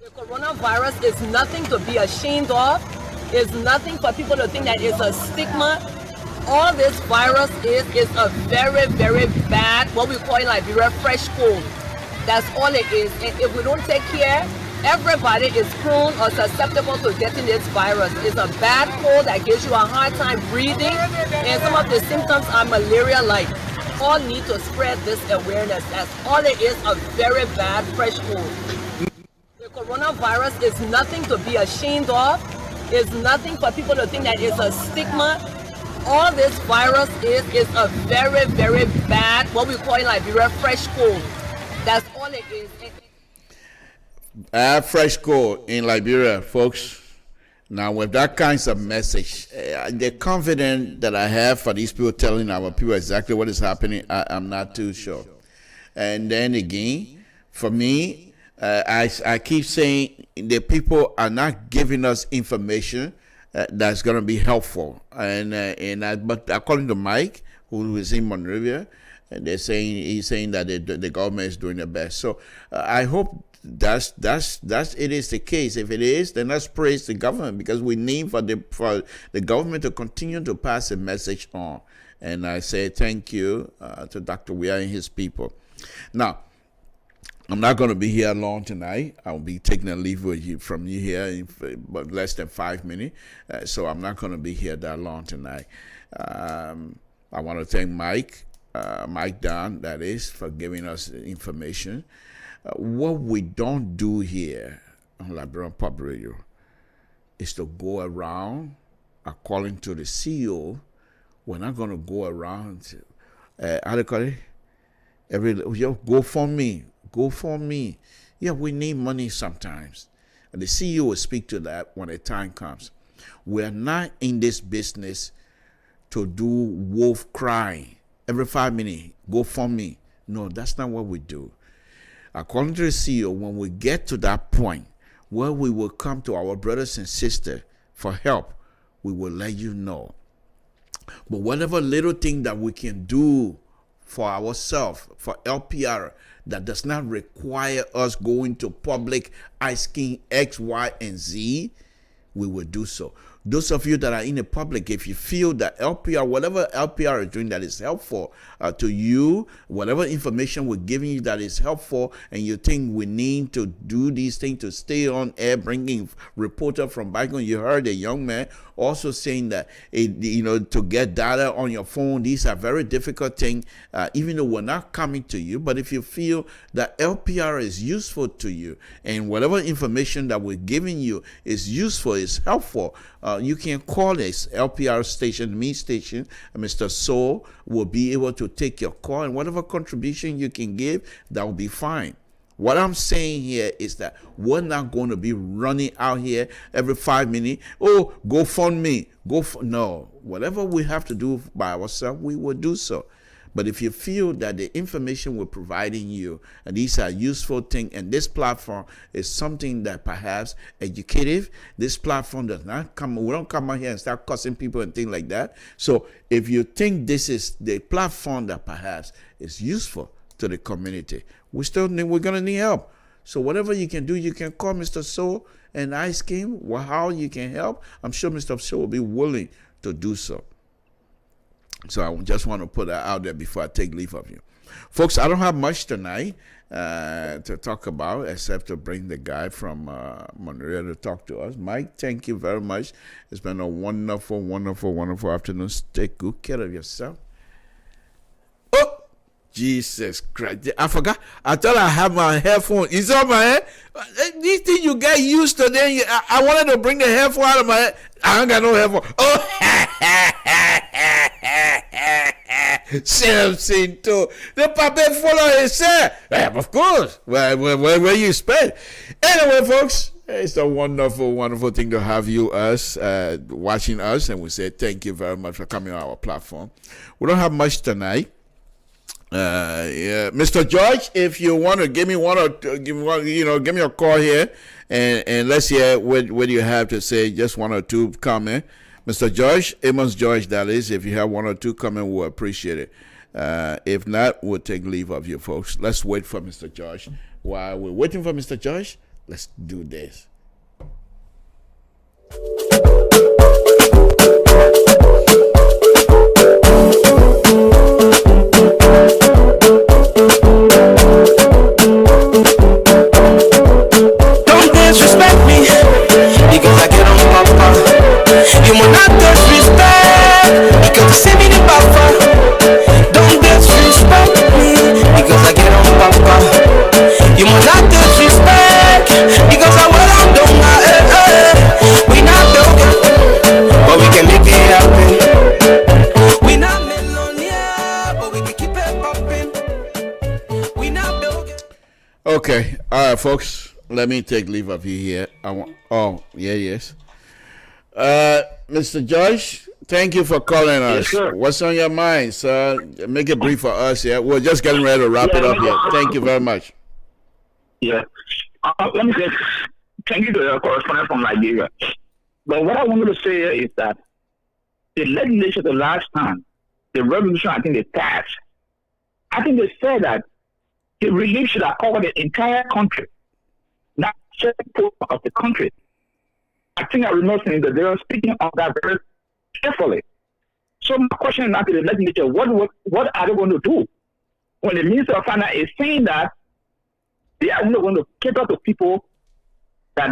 The coronavirus is nothing to be ashamed of. It's nothing for people to think that it's a stigma. All this virus is a very, very bad, what we call in Liberia, fresh cold. That's all it is. And if we don't take care, everybody is prone or susceptible to getting this virus. It's a bad cold that gives you a hard time breathing, and some of the symptoms are malaria-like. All need to spread this awareness. That's all it is, a very bad fresh cold. The coronavirus is nothing to be ashamed of. It's nothing for people to think that it's a stigma. All this virus is a very, very bad, what we call in Liberia, fresh cold. That's all it is. Fresh cold in Liberia, folks. Now, with that kinds of message, the confidence that I have for these people telling our people exactly what is happening, I'm not too sure. And then again, for me, I keep saying the people are not giving us information that's going to be helpful. But according to Mike, who is in Monrovia, he's saying that the government is doing the best. So I hope that's it is the case. If it is, then let's praise the government, because we need for the government to continue to pass a message on. And I say thank you to Dr. Weah and his people. Now, I'm not going to be here long tonight. I'll be taking a leave from you here in but less than 5 minutes. So I'm not going to be here that long tonight. I want to thank Mike Dunn, that is, for giving us information. What we don't do here on LIBERIA Public Radio is to go around, according to the CEO, we're not going to go around, how do you call it? Go for me. Yeah, we need money sometimes. And the CEO will speak to that when the time comes. We're not in this business to do wolf crying. Every 5 minutes, go for me. No, that's not what we do. According to the CEO, when we get to that point where we will come to our brothers and sisters for help, we will let you know. But whatever little thing that we can do for ourselves, for LPR, that does not require us going to public asking X, Y, and Z, we will do so. Those of you that are in the public, if you feel that LPR, whatever LPR is doing that is helpful to you, whatever information we're giving you that is helpful, and you think we need to do these things to stay on air, bringing reporter from back home. You heard a young man also saying that, to get data on your phone, these are very difficult things, even though we're not coming to you. But if you feel that LPR is useful to you, and whatever information that we're giving you is useful, is helpful, you can call this LPR station, me station, and Mr. Soul will be able to take your call, and whatever contribution you can give, that will be fine. What I'm saying here is that we're not going to be running out here every 5 minutes. Oh, go fund me. No, whatever we have to do by ourselves, we will do so. But if you feel that the information we're providing you, and these are useful things, and this platform is something that perhaps educative, this platform does not come, we don't come out here and start cussing people and things like that. So if you think this is the platform that perhaps is useful to the community, we're going to need help. So whatever you can do, you can call Mr. So and ask him how you can help. I'm sure Mr. So will be willing to do so. So I just want to put that out there before I take leave of you. Folks, I don't have much tonight to talk about except to bring the guy from Monterey to talk to us. Mike, thank you very much. It's been a wonderful, wonderful, wonderful afternoon. Take good care of yourself. Oh, Jesus Christ. I forgot. I thought I had my headphone. It's on my head. These things you get used to, then I wanted to bring the headphone out of my head. I ain't got no headphone. Oh, Samson too. The puppet follow his sir. Of course. Where you spend. Anyway, folks, it's a wonderful, wonderful thing to have you watching us, and we say thank you very much for coming on our platform. We don't have much tonight. Mr. George, if you want to give me give me a call here, and let's hear what you have to say. Just one or two comment. Mr. George, Amos George, that is. If you have one or two comment, we'll appreciate it. If not, we'll take leave of you, folks. Let's wait for Mr. George. While we're waiting for Mr. George, let's do this. Don't disrespect me because I get on papa. You will not disrespect because you see me the papa. Don't disrespect me because I get on papa. You will not disrespect because I will on don't we not broken, but we can make it happen. We not millionaire, but we can keep it popping. We not broken. Okay, all right, folks. Let me take leave of you here. Yes. Mr. George, thank you for calling us. Yes, what's on your mind, sir? Make it brief for us here. We're just getting ready to wrap it up here. Thank you very much. Yeah. Let me say thank you to the correspondent from Liberia. But what I wanted to say here is that the legislation the last time, the resolution I think they passed, I think they said that the relief should have covered the entire country, not just of the country. I think I remember saying that they were speaking of that very carefully. So my question now to the legislature, what are they going to do when the Minister of Finance is saying that they are not going to cater to people that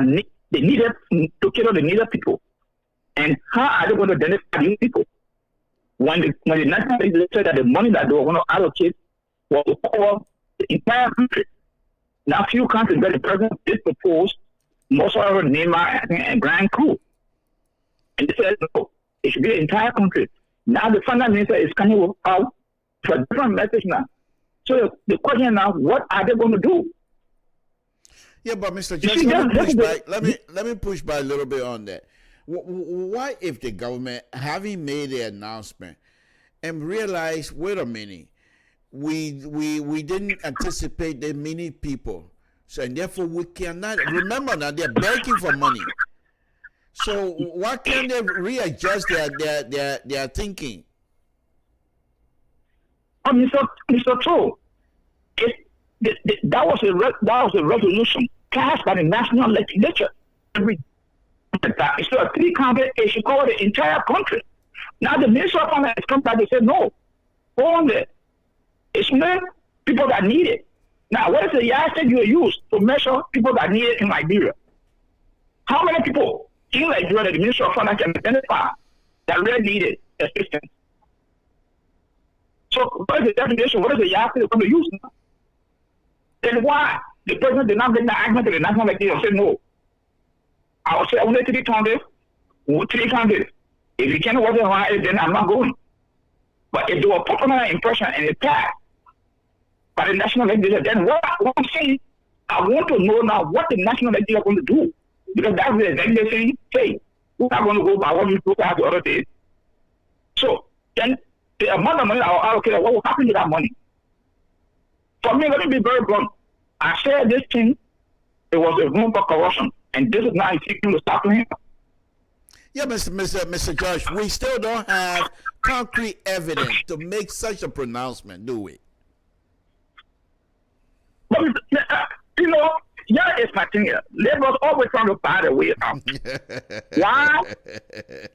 they needed to cater to the needed people? And how are they going to identify these people? When the national legislature said that the money that they were going to allocate was to cover the entire country. Now, few countries where the president did propose most of our Neymar and Grand Crew. And they said, no, it should be the entire country. Now, the finance minister is coming out for a different message now. So the question now, what are they going to do? Yeah, but Mr. Judge, let me push back a little bit on that. Why, if the government, having made the announcement and realized, wait a minute, we didn't anticipate that many people, so and therefore we cannot remember now they're begging for money. So why can't they readjust their thinking? Mr. Cho, that was a resolution passed by the national legislature. So a 3-county, it should cover the entire country. Now the Minister of Finance has come back and said, no, hold on there. It's not people that need it. Now, what is the yardstick you use to measure people that need it in Liberia? How many people in Liberia that the Minister of Finance can identify that really needed assistance? So, what is the definition? What is the yardstick they're going to use now? Then why the president did not bring the argument to the national legislature and say no? I will say only 3 counties, 3 counties. If you can't work around it, then I'm not going. But if they were popular impression and it passed by the national legislature, then what I'm saying, I want to know now what the national legislature is going to do. Because that's the executive saying, hey, we're not going to go by what we looked at the other day. So then the amount of money I will allocate, what will happen to that money? For me, let me be very blunt. I said this thing, it was a room for corruption. And this is not seeking to stop him. Yeah, Mr. Judge, we still don't have concrete evidence to make such a pronouncement, do we? But, yeah, it's my thing here. Labor's always trying to buy the way out.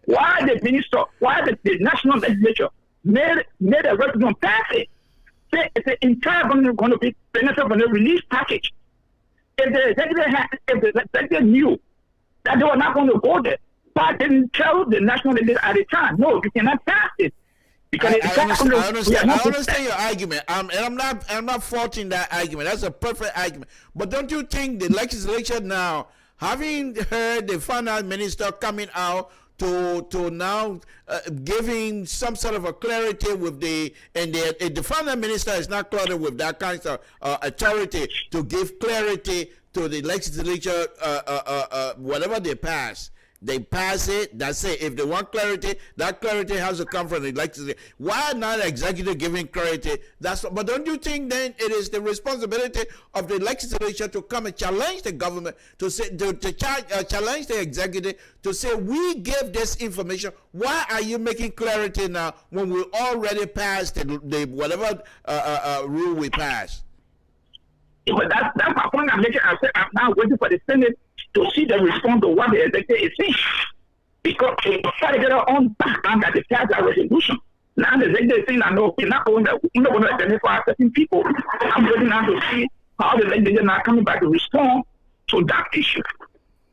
Why the minister, why the national legislature made a referendum pass it? Say it's the entire government going to be benefit from the release package. If the executive knew that they were not going to go there, but didn't tell the national leader at the time, no, you cannot pass it. Because I understand your argument. I'm not faulting that argument. That's a perfect argument. But don't you think the legislature now, having heard the finance minister coming out to now giving some sort of a clarity with the finance minister is not clouded with that kind of authority to give clarity to the legislature, whatever they pass. They pass it, that's it. If they want clarity, that clarity has to come from the legislature. Why not the executive giving clarity? But don't you think then it is the responsibility of the legislature to come and challenge the government, to say challenge the executive, to say, we give this information. Why are you making clarity now when we already passed the whatever rule we passed? Yeah, but that's my point I'm making. I said I'm now waiting for the Senate to see the response to what the executive is saying. Because they try to get our own background that they pass that resolution. Now the executive is saying, no, we're not going to identify certain people. I'm waiting now to see how the legislature is not coming back to respond to that issue.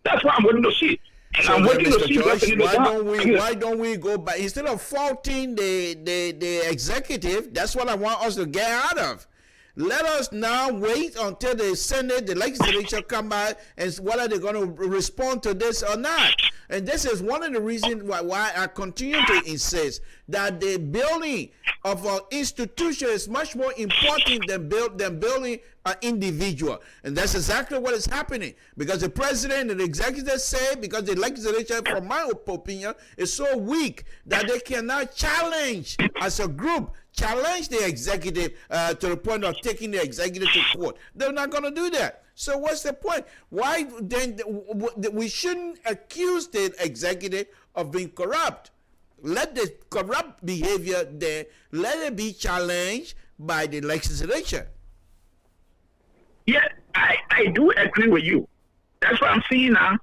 That's what I'm waiting to see. And so I'm waiting to see Joyce, why don't we go back instead of faulting the executive? That's what I want us to get out of. Let us now wait until the Senate, the legislature come back and whether they're going to respond to this or not. And this is one of the reasons why I continue to insist that the building of an institution is much more important than building an individual. And that's exactly what is happening. Because the president and the executive say, because the legislature, from my opinion, is so weak that they cannot challenge as a group, challenge the executive to the point of taking the executive to court. They're not going to do that. So what's the point? Why then we shouldn't accuse the executive of being corrupt? Let the corrupt behavior there, let it be challenged by the legislature. Yeah, I do agree with you. That's what I'm saying now.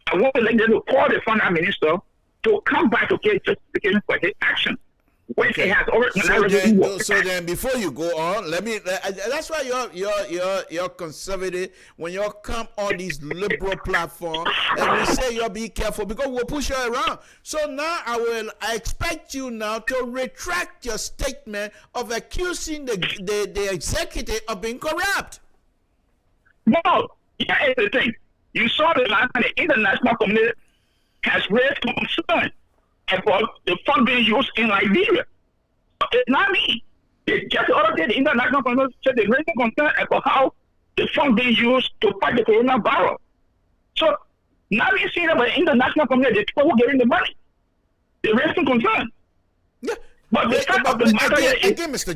I want the legislature to call the finance minister to come back to get justification for his action. when it has already So then, before you go on, let me. That's why you're conservative when you come on these liberal platforms, and we say you'll be careful because we'll push you around. So now I expect you now to retract your statement of accusing the executive of being corrupt. No, here's the thing. You saw the last time the international community has raised concern about the fund being used in Liberia. It's not me. It's just the other day the international community said they're raising concern about how the fund being used to fight the coronavirus. So now we're seeing about the international community, the people who are getting the money. They're raising concern. Yeah. But the fact of the matter again, Mr.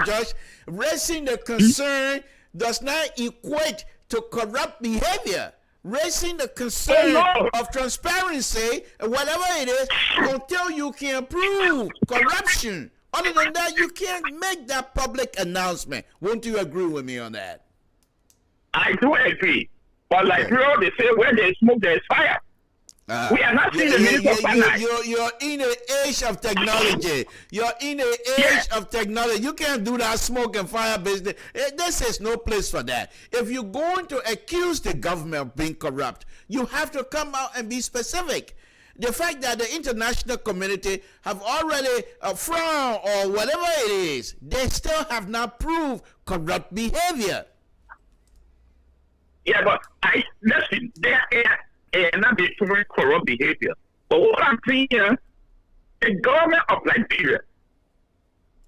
Josh, raising the concern does not equate to corrupt behavior. Raising the concern of transparency, whatever it is, until you can prove corruption. Other than that, you can't make that public announcement. Won't you agree with me on that? I do agree. But they say where there's smoke, there's fire. We are not seeing the minister of finance. You're in the age of technology. You're in the age of technology. You can't do that smoke and fire business. This is no place for that. If you're going to accuse the government of being corrupt, you have to come out and be specific. The fact that the international community have already frowned or whatever it is, they still have not proved corrupt behavior. Yeah, but listen, and not be proven corrupt behavior. But what I'm saying here, the government of Liberia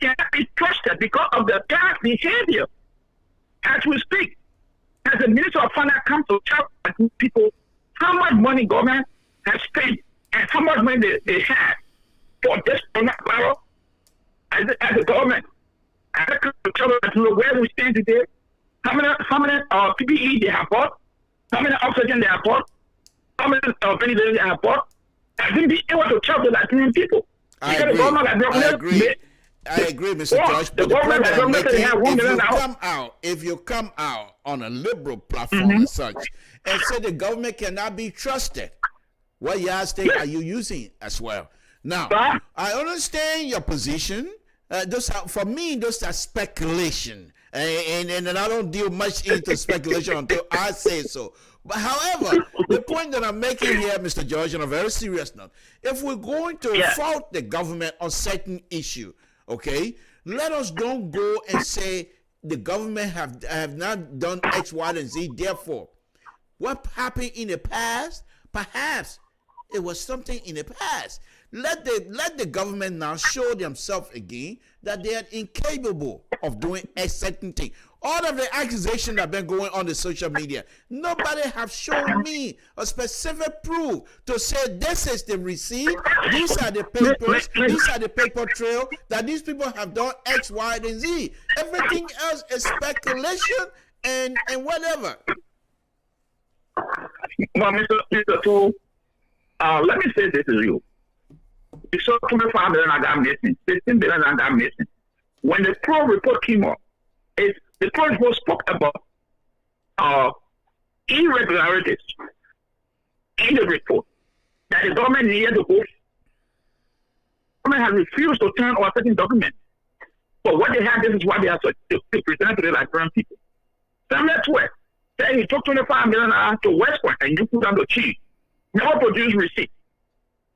cannot be trusted because of the past behavior. As we speak, as the Minister of Finance comes to tell people how much money government has spent and how much money they have for this coronavirus, as a government, and they come to tell us where we stand today, how many PPE they have bought, how many oxygen they have bought, how many ventilators they have bought, and then be able to tell the Liberian people. I agree, Mr. Josh. But the point I'm making, if you come out on a liberal platform as such and say the government cannot be trusted, what yardstick are you using as well? Now, I understand your position. For me, those are speculation. And I don't deal much into speculation until I say so. But however, the point that I'm making here, Mr. George, on a very serious note, if we're going to fault the government on certain issue, okay, let us don't go and say the government have not done X, Y, and Z. Therefore, what happened in the past, perhaps it was something in the past. Let the government now show themselves again that they are incapable of doing a certain thing. All of the accusations that have been going on the social media, nobody have shown me a specific proof to say this is the receipt, these are the papers, these are the paper trail that these people have done X, Y, and Z. Everything else is speculation and whatever. Well, Mr. Tool, let me say this to you. You saw 25 billion I got missing, 15 billion I got missing. When the pro report came up, the pro report spoke about irregularities in the report that the government needed to go. The government has refused to turn over certain documents. But what they have, this is what they have to present to the Liberian people. Samuel Twelve said he took 25 million to West Point and you put on the chief. Never produced receipt.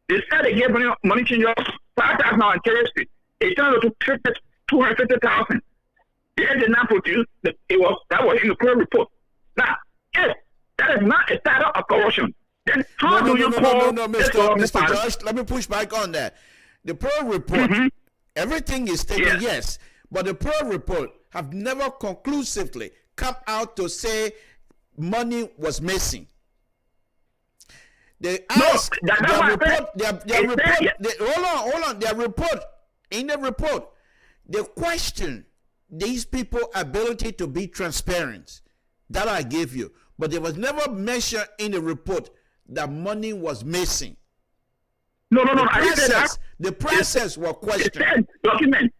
They said they gave money changers 5,000 on Cherry Street. They turned it to 250,000. They did not produce. That was in the pro report. Now, if that is not a title of corruption, then how do you call Mr. Josh? Let me push back on that. The pro report, everything is stated yes, but the pro report have never conclusively come out to say money was missing. They asked hold on. Their report, in the report, they question these people's ability to be transparent. That I gave you. But there was never mentioned in the report that money was missing. No, I didn't say that. The process was questioned. Document.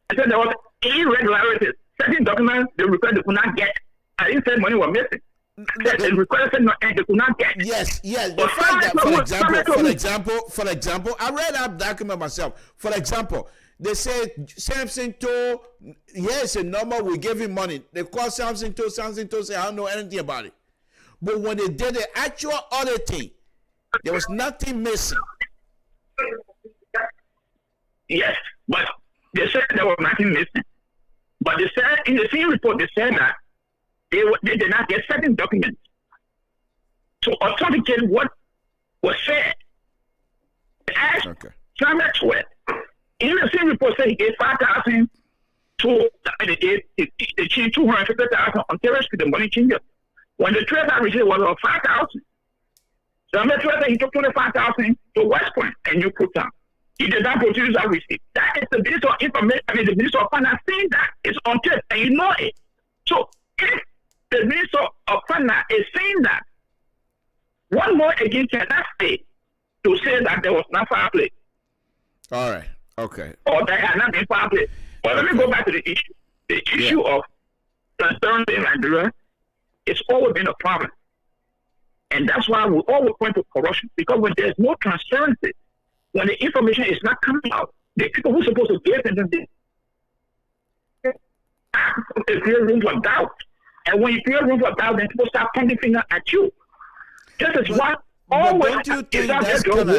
I said there was irregularities. Certain documents, the report they could not get. I didn't say money was missing. They requested no, and they could not get. Yes. The But fact that, for some example, I read that document myself. For example, they said Samson told, yes, a number, we gave him money. They called Samson told say, I don't know anything about it. But when they did the actual auditing, there was nothing missing. Yes, but they said there was nothing missing. But they said in the same report, they said that they did not get certain documents to authenticate what was said. They asked Samuel Sweat. In the same report, said he gave 5,000 to the chief 250,000 on terrorist to the money changer. When the treasurer received was 5,000. Samuel Sweat said he took 25,000 to West Point and New Town. He did not produce that receipt. That is the Minister of Information, the Minister of Finance saying that it's on tape and you know it. So if the Minister of Finance is saying that, one more again cannot say to say that there was not foul play. All right. Okay. Or there had not been foul play. But let me go back to the issue. The issue of transparency in Nigeria, it's always been a problem. And that's why we always point to corruption. Because when there's no transparency, when the information is not coming out, the people who are supposed to get them, they create room for doubt. And when you create room for doubt, then people start pointing fingers at you. This is why always. Don't you think that's kind of,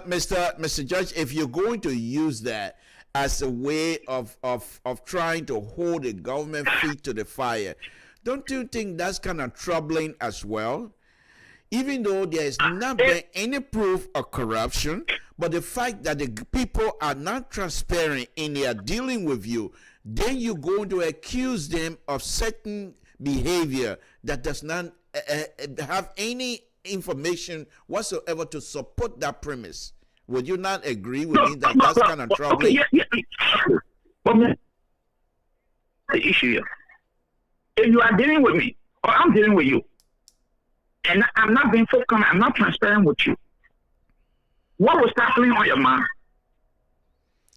Mr. Judge, if you're going to use that as a way of trying to hold the government feet to the fire, don't you think that's kind of troubling as well? Even though there has not been any proof of corruption, but the fact that the people are not transparent in their dealing with you, then you're going to accuse them of certain behavior that does not have any information whatsoever to support that premise. Would you not agree with me that that's kind of troubling? Okay, But the issue here, if you are dealing with me, or I'm dealing with you, and I'm not being forthcoming, I'm not transparent with you, what was happening on your mind?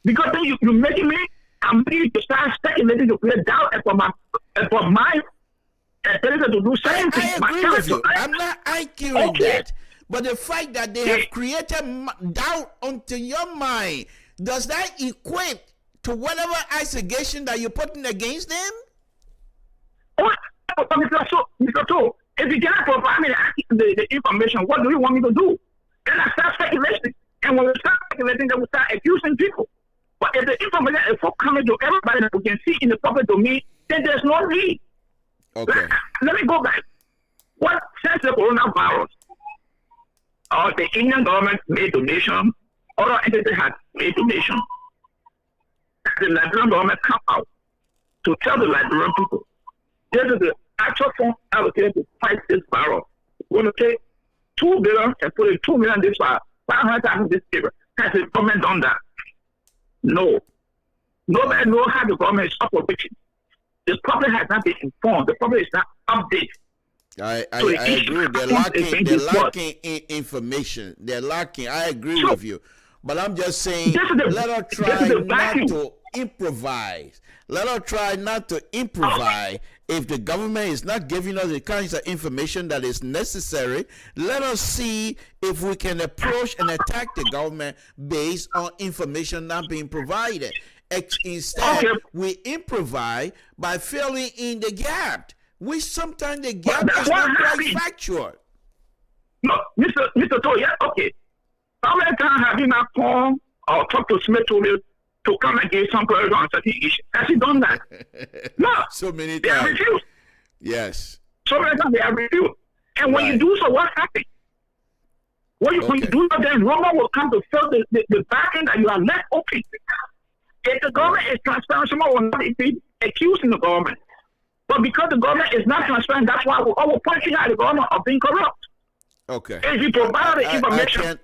Because then you're making me, I'm ready to start speculating to create doubt about my ability to do certain things. I agree with you. I'm not arguing that. But the fact that they have created doubt onto your mind, does that equate to whatever accusation that you're putting against them? Mr. So, if you cannot provide me the information, what do you want me to do? Then I start speculating. And when we start speculating, then we start accusing people. But if the information is forthcoming to everybody that we can see in the public domain, then there's no need. Okay. Let me go back. What since the coronavirus, the Indian government made donation, other entities had made donation. The Liberian government come out to tell the Liberian people, this is the actual fund allocated to fight this virus. We're going to take $2 billion and put in $2 million this far, 500,000 this year. Has the government done that? No. Nobody knows how the government is operating. The public has not been informed. The public is not updated. I agree. They're lacking information. They're lacking. I agree with you. But I'm just saying, let us try not to improvise. Let us try not to improvise. If the government is not giving us the kinds of information that is necessary, let us see if we can approach and attack the government based on information not being provided. Instead, we improvise by filling in the gap, which sometimes the gap is not quite factual. No, Mr. Toya, okay. How many times have you not called or talked to Smith to come against some person on certain issues? Has he done that? No. So many times. They have refused. Yes. So many times they have refused. And when you do so, what happens? When you do so, then Roma will come to fill the vacuum that you are left open. If the government is transparent, someone will not be accusing the government. But because the government is not transparent, that's why we're all pointing out the government of being corrupt. Okay. If you provide the information,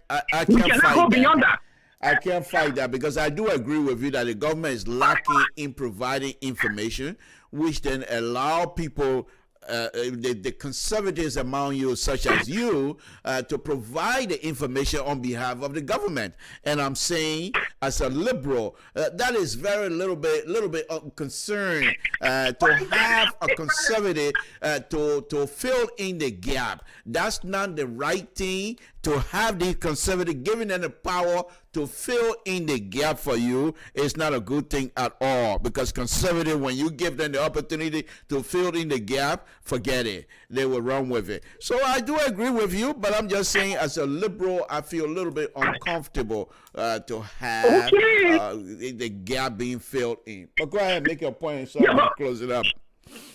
we cannot go beyond that. I can't fight that because I do agree with you that the government is lacking in providing information, which then allow people the conservatives among you, such as you, to provide the information on behalf of the government. And I'm saying, as a liberal, that is very little bit concerned to have a conservative to fill in the gap. That's not the right thing. To have the conservative giving them the power to fill in the gap for you is not a good thing at all, because conservative, when you give them the opportunity to fill in the gap, forget it. They will run with it. So I do agree with you, but I'm just saying, as a liberal, I feel a little bit uncomfortable to have the gap being filled in. But go ahead, make your point, so I'll close it up.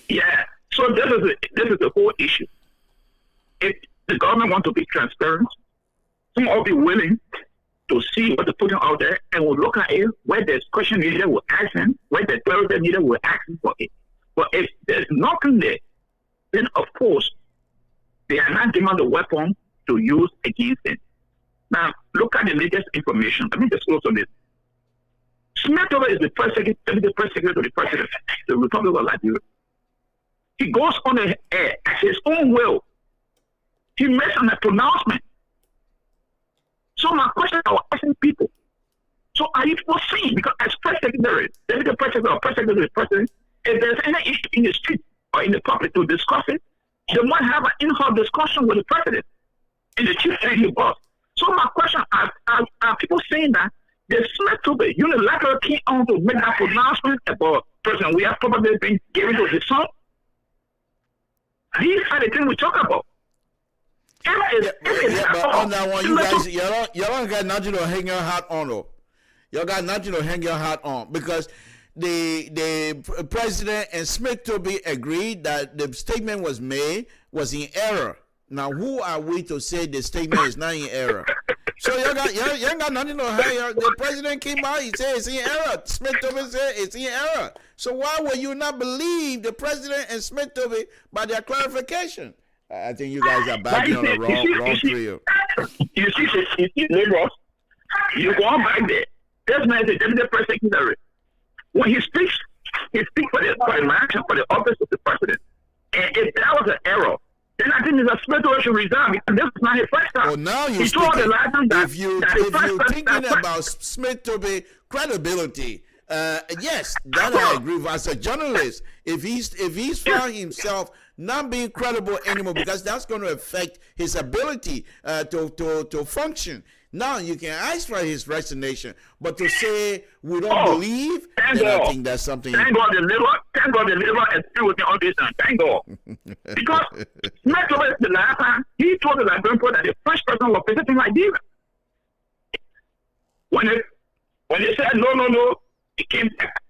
Yeah. So this is the whole issue. If the government wants to be transparent, some will be willing to see what they're putting out there, and will look at it. Where there's question needed, will ask them. Where there's clarity needed, will ask them for it. But if there's nothing there, then of course they are not given the weapon to use against them. Now look at the latest information. Let me just close on this. Smith is the press secretary to the president, the Republic of Liberia. He goes on the air at his own will. He makes an pronouncement. So my question, I was asking people, so are you foreseeing, because as press secretary, deputy press secretary or press secretary to the president, if there's any issue in the street or in the public to discuss it, they might have an in-house discussion with the president and the chief radio boss. So my question, are people saying that the Smith to be unilateral key on to make that pronouncement about President we have probably been given to his son? These are the things we talk about. But on that one, you guys, y'all don't got nothing to hang your hat on, though. Y'all got nothing to hang your hat on, because the president and Smith to be agreed that the statement was made was in error. Now, who are we to say the statement is not in error? So y'all ain't got nothing to hang your. The president came out, he said it's in error. Smith to be said it's in error. So why would you not believe the president and Smith to be by their clarification? I think you guys are backing on the wrong trio. You see, liberals, you go on back there. This man is the deputy press secretary. When he speaks for the office of the president. And if that was an error, then I think Mr. Smith should resign, because this is not his first time. Well, now you're speaking. If you're thinking about Smith to be credibility, yes, that I agree with. As a journalist, if he's found himself not being credible anymore, because that's going to affect his ability to function. Now you can ask for his resignation, but to say we don't believe, then I think that's something. Thank God the liver is still with me on this time. Thank God. Because Smith the last time he told the Liberian that the first person was presenting Liberia. When they said no, it came back.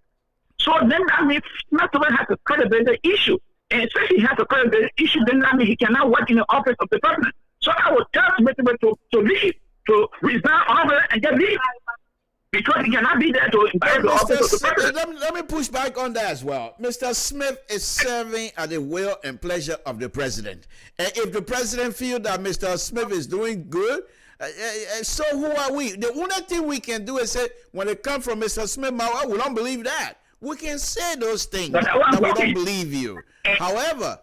So then that means Smith has a credibility issue. And since he has a credibility issue, then that means he cannot work in the office of the president. So I would tell Smith to leave, to resign over and just leave. Because he cannot be there to embarrass the office of the president. Let me push back on that as well. Mr. Smith is serving at the will and pleasure of the president. And if the president feels that Mr. Smith is doing good, so who are we? The only thing we can do is say, when it comes from Mr. Smith, we don't believe that. We can say those things that we don't believe you. However,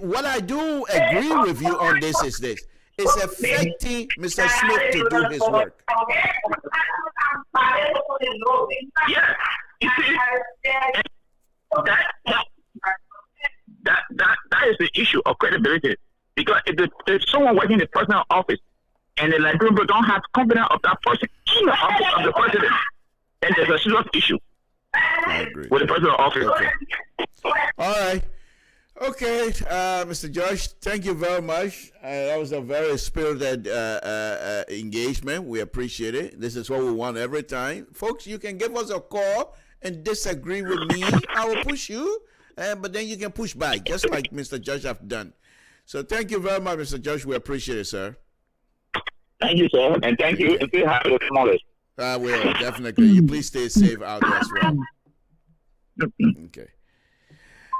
what I do agree with you on this is this. It's affecting Mr. Smith to do his work. Yeah. You see, that is the issue of credibility. Because if someone working in the personal office and the Liberian people don't have confidence of that person in the office of the president, then there's a serious issue. I agree. With the president office. Okay. All right. Okay, Mr. Josh, thank you very much. That was a very spirited engagement. We appreciate it. This is what we want every time. Folks, you can give us a call and disagree with me. I will push you, but then you can push back, just like Mr. Josh have done. So thank you very much, Mr. Josh. We appreciate it, sir. Thank you, sir. And thank you. And still happy with knowledge. I will, definitely. You please stay safe out there as well. Okay.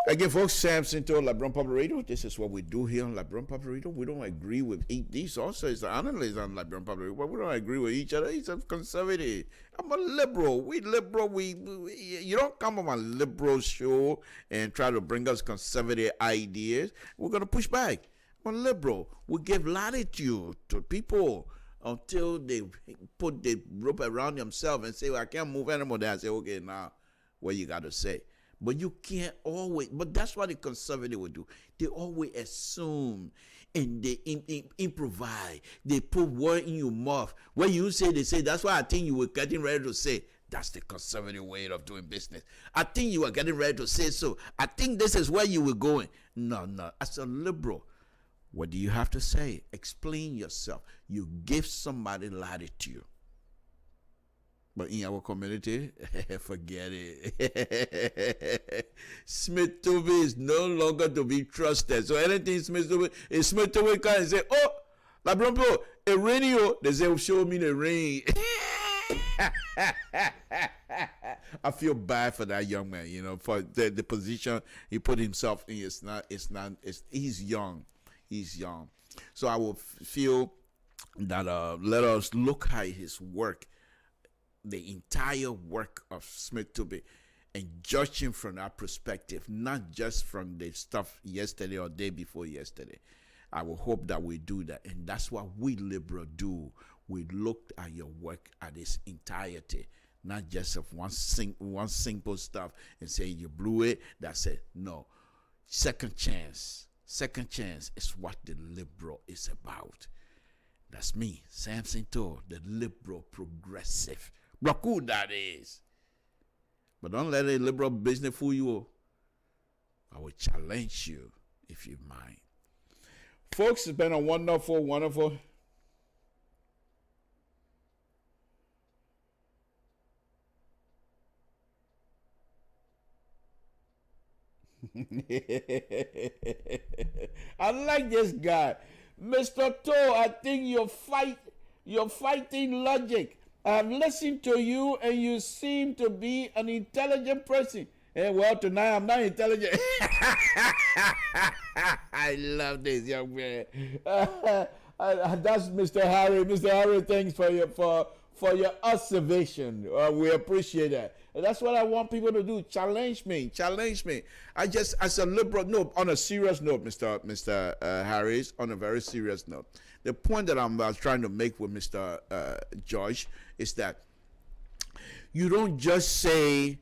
Again, folks, Samson to LeBron Public Radio. This is what we do here on LeBron Public Radio. We don't agree with these also is the analysts on LeBron Public Radio, but we don't agree with each other. He's a conservative. I'm a liberal. We liberal. We you don't come on a liberal show and try to bring us conservative ideas. We're gonna push back. I'm a liberal. We give latitude to people until they put the rope around themselves and say, well, I can't move anymore. Then I say, okay, now what you got to say? But you can't always, but that's what the conservative would do. They always assume and they improvise. They put word in your mouth. When you say, they say, that's why I think you were getting ready to say, that's the conservative way of doing business. I think you were getting ready to say so. I think this is where you were going. No. As a liberal, what do you have to say? Explain yourself. You give somebody latitude. But in our community, forget it. Smith Tobey is no longer to be trusted. So anything Smith Tobey can and say, oh, La Brompo, a radio, they say, show me the rain. I feel bad for that young man, for the position he put himself in. He's young. He's young. So I will feel that let us look at his work, the entire work of Smith Tobey, and judge him from that perspective, not just from the stuff yesterday or day before yesterday. I will hope that we do that. And that's what we liberal do. We looked at your work at its entirety, not just of one simple stuff and say you blew it, that's it. No. Second chance is what the liberal is about. That's me, Samson Tour, the liberal progressive. Look who that is. But don't let a liberal business fool you. I will challenge you if you mind. Folks, it's been a wonderful. I like this guy. Mr. Toe, I think you're fighting logic. I've listened to you and you seem to be an intelligent person. Well, tonight I'm not intelligent. I love this young man. That's Mr. Harry. Mr. Harry, thanks for your observation. We appreciate that. And that's what I want people to do. Challenge me. I just, as a liberal, no, on a serious note, Mr. Harris, on a very serious note, the point that I'm trying to make with Mr. George is that you don't just say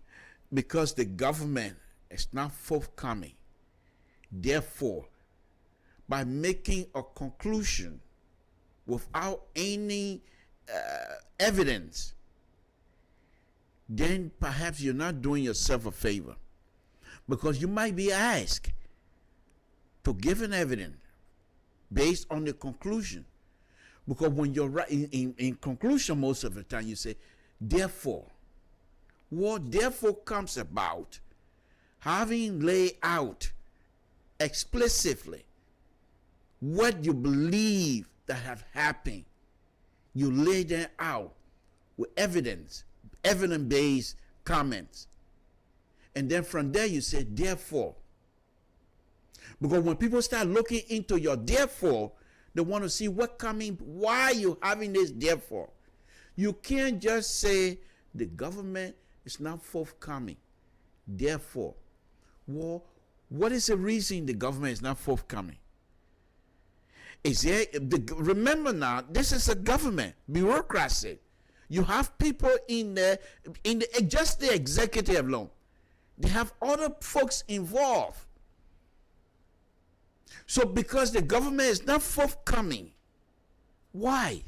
because the government is not forthcoming, therefore, by making a conclusion without any evidence, then perhaps you're not doing yourself a favor, because you might be asked to give an evidence based on the conclusion. Because when you're right in conclusion, most of the time you say, therefore. What therefore comes about having laid out explicitly what you believe that have happened. You lay them out with evidence-based comments. And then from there you say, therefore. Because when people start looking into your therefore, they want to see why you having this therefore. You can't just say the government is not forthcoming. Therefore, well, what is the reason the government is not forthcoming? Remember now, this is a government, bureaucracy. You have people in just the executive alone. They have other folks involved. So because the government is not forthcoming, why?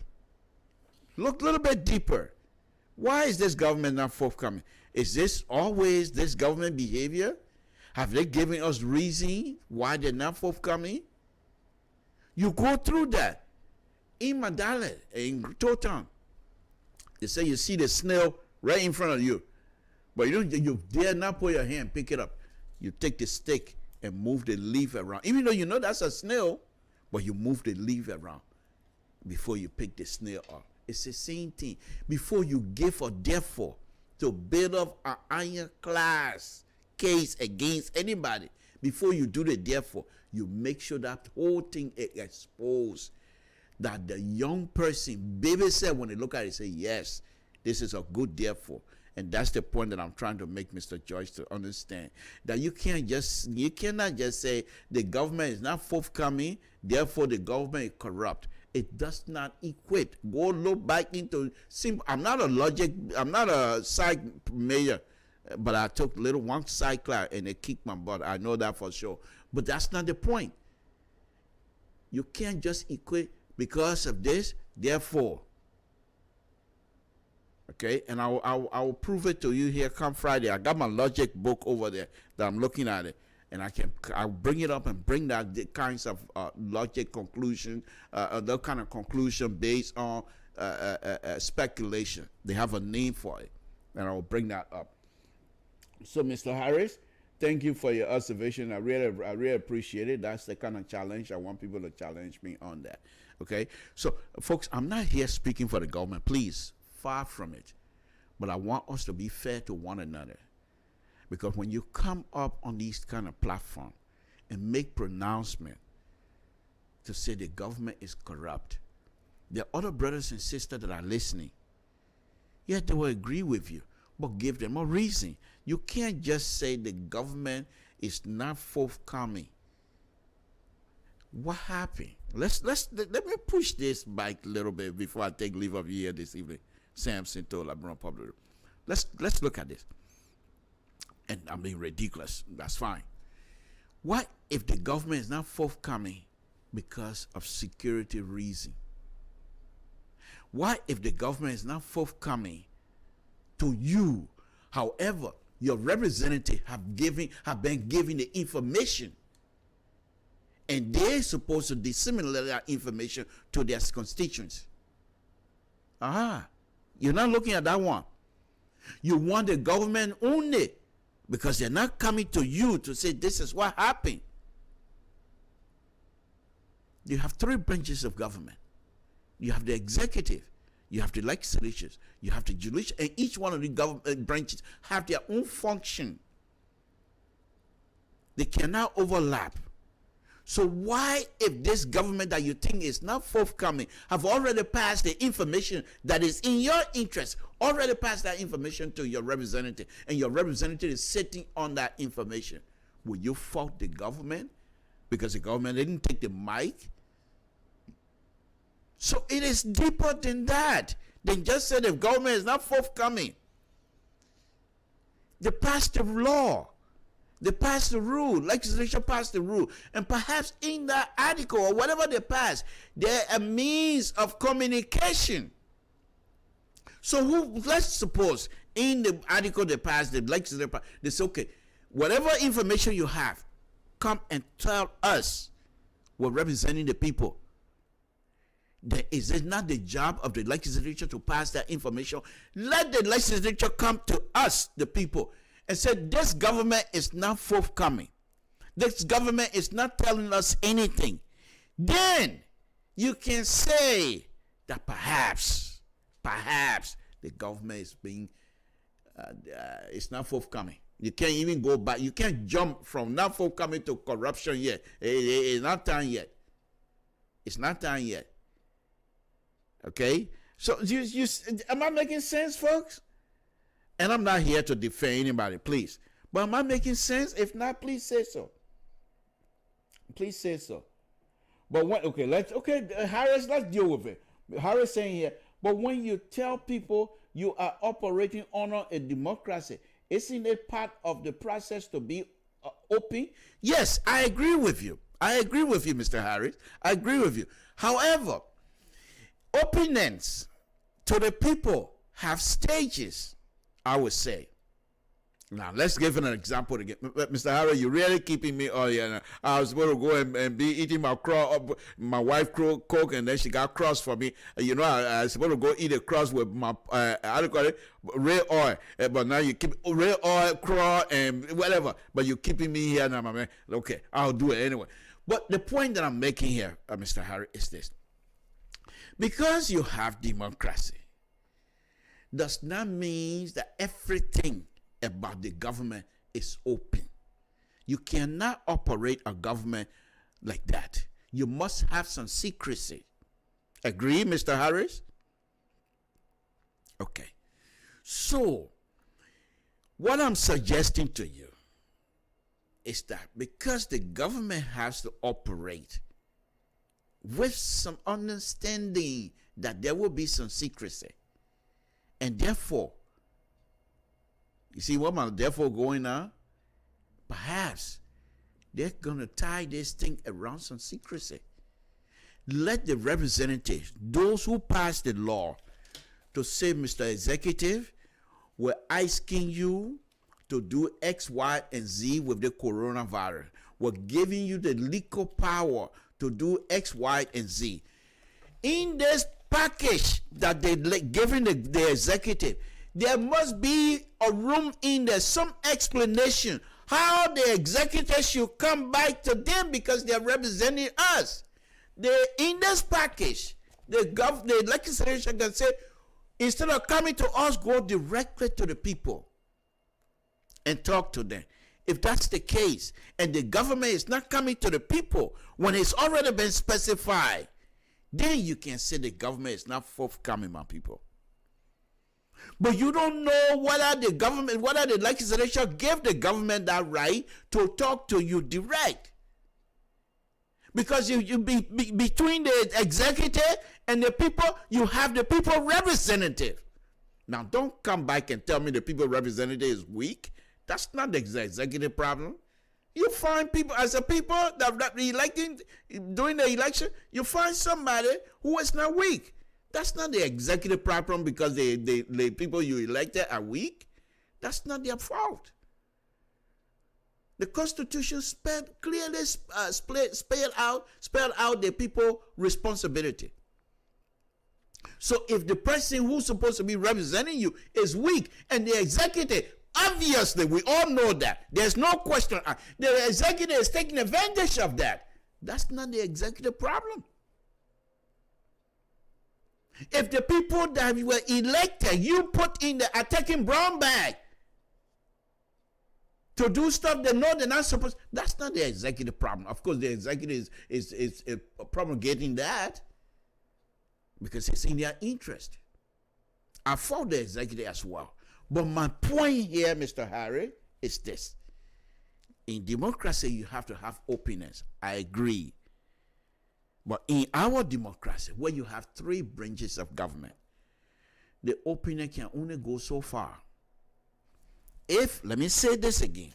Look a little bit deeper. Why is this government not forthcoming? Is this always this government behavior? Have they given us reason why they're not forthcoming? You go through that. In Madale, in Totan, they say you see the snail right in front of you, but you dare not put your hand, pick it up. You take the stick and move the leaf around. Even though you know that's a snail, but you move the leaf around before you pick the snail up. It's the same thing. Before you give or therefore to build up an ironclad case against anybody, before you do the therefore, you make sure that whole thing is exposed. That the young person, baby said, when they look at it, say, yes, this is a good therefore. And that's the point that I'm trying to make Mr. George to understand. That you cannot just say the government is not forthcoming, therefore the government is corrupt. It does not equate. Go look back into simple. I'm not a psych major, but I took one psych class and they kicked my butt. I know that for sure. But that's not the point. You can't just equate because of this, therefore. Okay, and I'll prove it to you here come Friday. I got my logic book over there that I'm looking at it, and I'll bring it up and bring that the kinds of logic conclusion, the kind of conclusion based on speculation. They have a name for it, and I'll bring that up. So, Mr. Harris, thank you for your observation. I really appreciate it. That's the kind of challenge I want people to challenge me on that. Okay, so folks, I'm not here speaking for the government, please. Far from it. But I want us to be fair to one another. Because when you come up on these kind of platforms and make pronouncement to say the government is corrupt, there are other brothers and sisters that are listening. Yet they will agree with you, but give them a reason. You can't just say the government is not forthcoming. What happened? Let me push this back a little bit before I take leave of you here this evening. Samson told LIBERIA Public. Let's look at this. And I'm being ridiculous. That's fine. What if the government is not forthcoming because of security reason? What if the government is not forthcoming to you? However, your representative have been given the information, and they're supposed to disseminate that information to their constituents. You're not looking at that one. You want the government only because they're not coming to you to say this is what happened. You have three branches of government. You have the executive, you have the legislature, you have the judicial, and each one of the government branches have their own function. They cannot overlap. So why, if this government that you think is not forthcoming have already passed the information that is in your interest, already passed that information to your representative, and your representative is sitting on that information, will you fault the government because the government didn't take the mic? So it is deeper than that, than just say the government is not forthcoming. They passed the law. They passed the rule, legislature passed the rule, and perhaps in that article or whatever they pass, they're a means of communication. So let's suppose in the article they passed, the legislature passed, they say, okay, whatever information you have, come and tell us. We're representing the people. Then is it not the job of the legislature to pass that information? Let the legislature come to us, the people, and said this government is not forthcoming. This government is not telling us anything. Then you can say that perhaps the government is being it's not forthcoming. You can't even go back. You can't jump from not forthcoming to corruption yet. It's not time yet. It's not time yet. Okay? So am I making sense, folks? And I'm not here to defend anybody, please. But am I making sense? If not, please say so. Please say so. But Harris, let's deal with it. Harris saying here, but when you tell people you are operating under a democracy, isn't it part of the process to be open? Yes, I agree with you. I agree with you, Mr. Harris. I agree with you. However, openness to the people have stages, I would say. Now, let's give an example again. Mr. Harris, you're really keeping me on here. I was going to go and be eating my wife Coke, and then she got cross for me. You know, I was supposed to go eat a cross with my, how do you call it, red oil. But now you keep red oil, craw, and whatever. But you're keeping me here now, my man. Okay, I'll do it anyway. But the point that I'm making here, Mr. Harris, is this. Because you have democracy, does not mean that everything about the government is open. You cannot operate a government like that. You must have some secrecy. Agree, Mr. Harris? Okay. So, what I'm suggesting to you is that because the government has to operate with some understanding that there will be some secrecy, and therefore, you see what I'm therefore going on? Perhaps they're going to tie this thing around some secrecy. Let the representatives, those who pass the law, to say, Mr. Executive, we're asking you to do X, Y, and Z with the coronavirus. We're giving you the legal power to do X, Y, and Z. In this package that they're giving the executive, there must be a room in there, some explanation how the executive should come back to them because they're representing us. In this package, the legislation can say, instead of coming to us, go directly to the people and talk to them. If that's the case, and the government is not coming to the people when it's already been specified, then you can say the government is not forthcoming, my people. But you don't know whether the legislature gave the government that right to talk to you direct. Because you be between the executive and the people, you have the people representative. Now, don't come back and tell me the people representative is weak. That's not the executive problem. You find people, as a people that electing during the election, you find somebody who is not weak. That's not the executive problem because the people you elected are weak. That's not their fault. The Constitution clearly spelled out the people's responsibility. So if the person who's supposed to be representing you is weak and the executive, obviously we all know that. There's no question. The executive is taking advantage of that. That's not the executive problem. If the people that were elected, you put in the attacking brown bag to do stuff they know they're not supposed, that's not the executive problem. Of course, the executive is promulgating that because it's in their interest. I fault the executive as well. But my point here, Mr. Harry, is this. In democracy, you have to have openness. I agree. But in our democracy, where you have three branches of government, the openness can only go so far. If, let me say this again,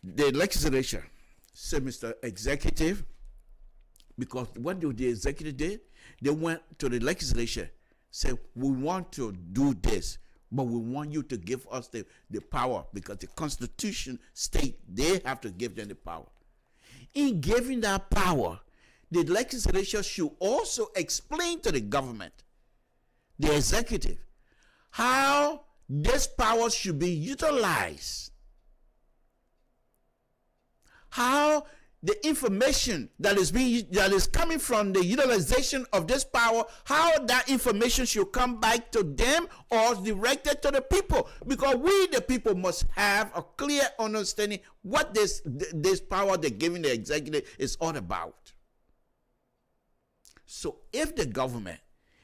the legislature said, Mr. Executive, because what the executive did, they went to the legislature, said, we want to do this, but we want you to give us the power because the Constitution states they have to give them the power. In giving that power, the legislature should also explain to the government, the executive, how this power should be utilized. How the information that is coming from the utilization of this power, how that information should come back to them or directed to the people. Because we, the people, must have a clear understanding what this power they're giving the executive is all about. So if the government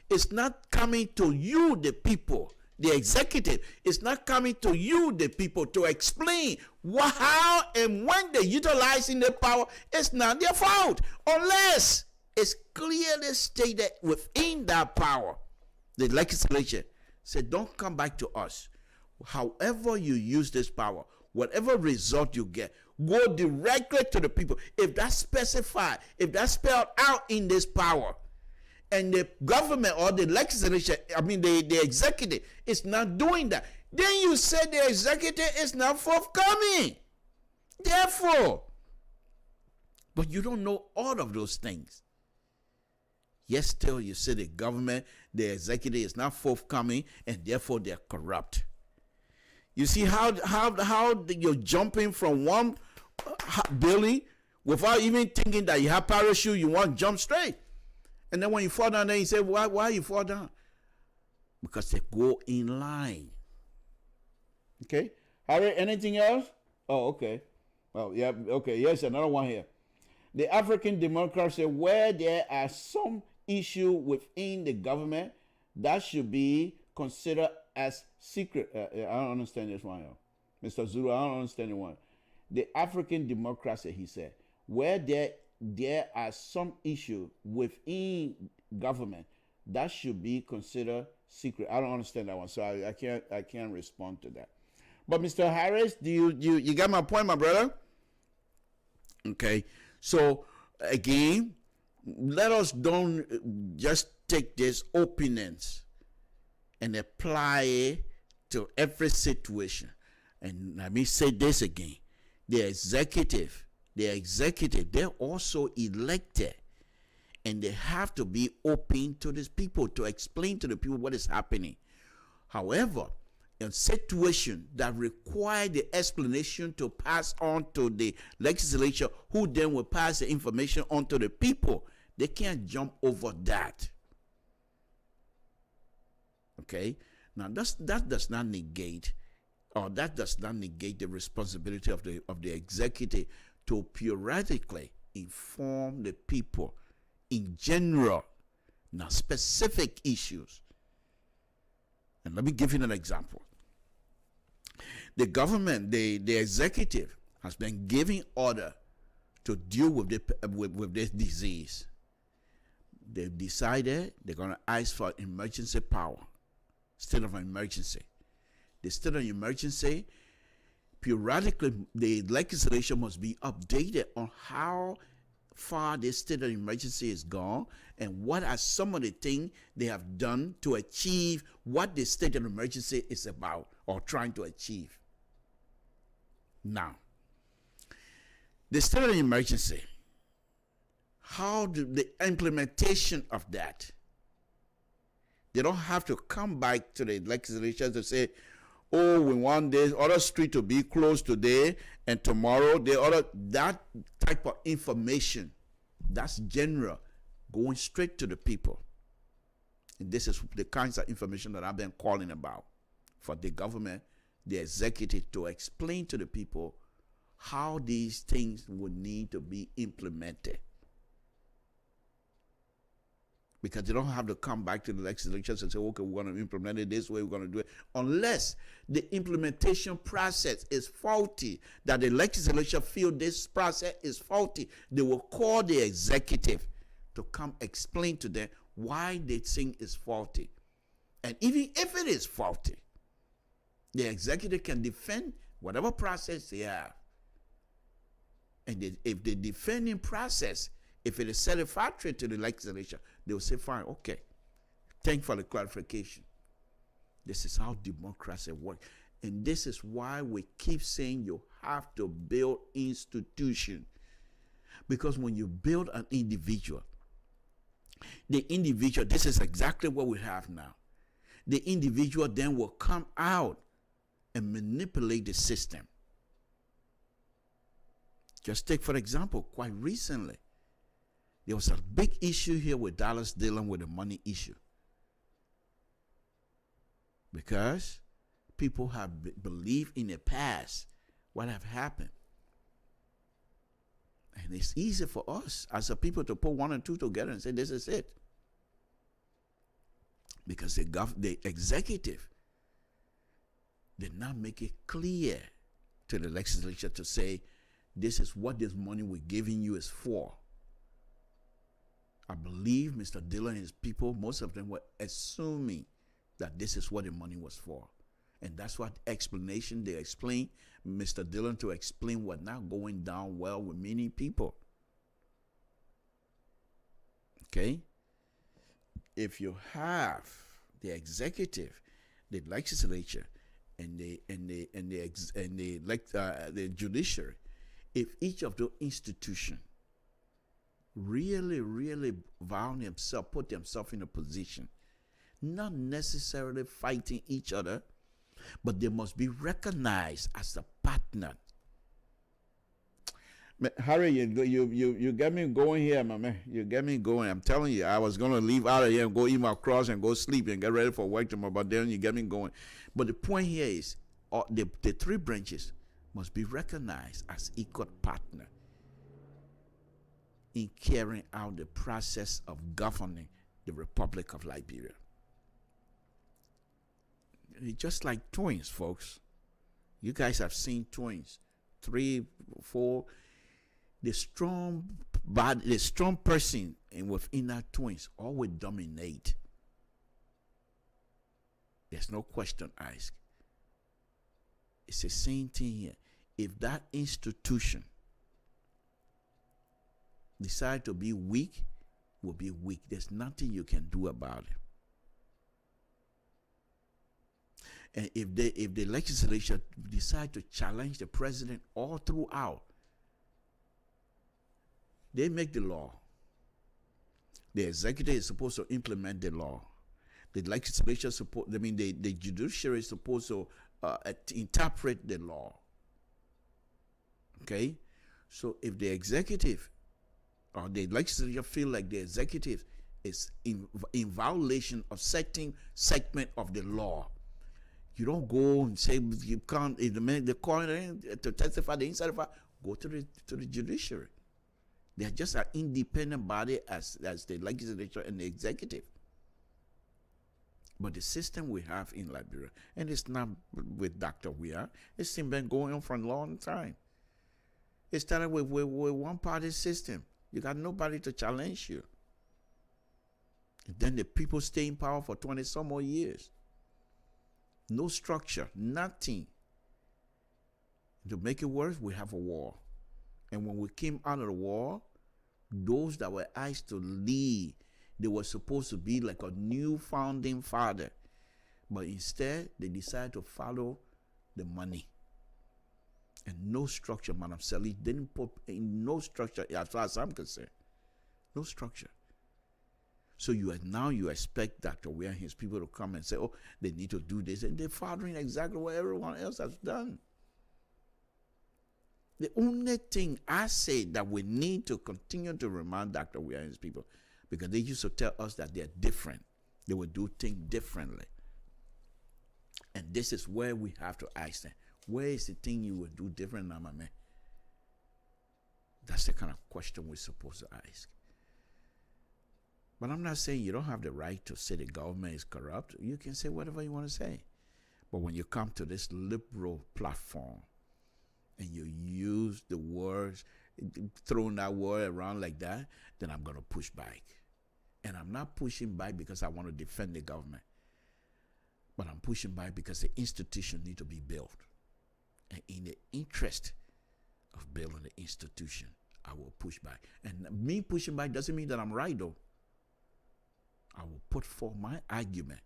is not coming to you, the people, the executive is not coming to you, the people, to explain how and when they're utilizing their power, it's not their fault unless it's clearly stated within that power. The legislature said, don't come back to us. However you use this power, whatever result you get, go directly to the people. If that's specified, if that's spelled out in this power, and the government or the legislature, the executive is not doing that, then you say the executive is not forthcoming. Therefore, but you don't know all of those things. Yet still you say the government, the executive is not forthcoming, and therefore they're corrupt. You see how you're jumping from one building without even thinking that you have parachute, you want to jump straight. And then when you fall down there, you say, why you fall down? Because they go in line. Okay? Harry, anything else? Oh, okay. Oh, yeah, okay, yes, another one here. The African Democrats say where there are some issue within the government that should be considered as secret. I don't understand this one, Mr. Zulu. I don't understand the one. The African Democracy, he said, where there are some issue within government that should be considered secret. I don't understand that one, so I can't respond to that. But Mr. Harris, do you got my point, my brother? Okay. So again, let us don't just take this openness and apply it to every situation. And let me say this again. They're also elected, and they have to be open to these people, to explain to the people what is happening. However, in situation that require the explanation to pass on to the legislature, who then will pass the information on to the people, they can't jump over that. Okay? Now that does not negate, or that does not negate the responsibility of the executive to periodically inform the people in general, not specific issues. And let me give you an example. The government, the executive, has been giving order to deal with this disease. They've decided they're going to ask for emergency power, state of emergency. The state of emergency, periodically, the legislation must be updated on how far this state of emergency is gone and what are some of the things they have done to achieve what the state of emergency is about or trying to achieve. Now, the state of emergency, how do the implementation of that? They don't have to come back to the legislature to say, oh, we want this other street to be closed today and tomorrow. That type of information, that's general, going straight to the people. And this is the kinds of information that I've been calling about for the government, the executive, to explain to the people how these things would need to be implemented. Because they don't have to come back to the legislature and say, okay, we're going to implement it this way, we're going to do it. Unless the implementation process is faulty, that the legislature feel this process is faulty, they will call the executive to come explain to them why they think it's faulty. And even if it is faulty, the executive can defend whatever process they have. And if the defending process, if it is satisfactory to the legislature, they will say, fine, okay. Thank you for the clarification. This is how democracy works. And this is why we keep saying you have to build institutions. Because when you build an individual, this is exactly what we have now. The individual then will come out and manipulate the system. Just take, for example, quite recently, there was a big issue here with Dallas dealing with the money issue. Because people have believed in the past what have happened. And it's easy for us as a people to put one and two together and say, this is it. Because the executive did not make it clear to the legislature to say, this is what this money we're giving you is for. I believe Mr. Dillon and his people, most of them were assuming that this is what the money was for. And that's what explanation they explained. Mr. Dillon to explain what not going down well with many people. Okay? If you have the executive, the legislature, and the judiciary, if each of those institutions really put themselves in a position, not necessarily fighting each other, but they must be recognized as a partner. Harry, you get me going here, my man. You get me going. I'm telling you, I was gonna leave out of here and go eat my cross and go sleep and get ready for work tomorrow. But then you get me going. But the point here is, the three branches must be recognized as equal partner in carrying out the process of governing the Republic of Liberia. It's just like twins, folks. You guys have seen twins, 3, 4. The strong body, the strong person and within that twins always dominate. There's no question asked. It's the same thing here. If that institution decide to be weak, will be weak. There's nothing you can do about it. And if the legislature decide to challenge the president all throughout, they make the law. The executive is supposed to implement the law. The legislature the judiciary is supposed to interpret the law. Okay? So if the executive or the legislature feel like the executive is in violation of certain segment of the law, you don't go and say you can't. If the man they call in to testify, the insider go to the judiciary. They're just an independent body as the legislature and the executive. But the system we have in Liberia, and it's not with Dr. Weah, it's been going on for a long time. It started with one-party system. You got nobody to challenge you. And then the people stay in power for 20 some more years. No structure, nothing. To make it worse, we have a war. And when we came out of the war, those that were asked to lead, they were supposed to be like a new founding father. But instead, they decided to follow the money. And no structure, Madam Sally didn't put in no structure as far as I'm concerned. No structure. So you expect Dr. Weah and his people to come and say, oh, they need to do this. And they're following exactly what everyone else has done. The only thing I say that we need to continue to remind Dr. Weah and his people, because they used to tell us that they're different. They will do things differently. And this is where we have to ask them, where is the thing you will do different now, my man? That's the kind of question we're supposed to ask. But I'm not saying you don't have the right to say the government is corrupt. You can say whatever you want to say. But when you come to this liberal platform and you use the words, throwing that word around like that, then I'm going to push back. And I'm not pushing back because I want to defend the government. But I'm pushing back because the institution need to be built. And in the interest of building the institution, I will push back. And me pushing back doesn't mean that I'm right, though. I will put forth my argument.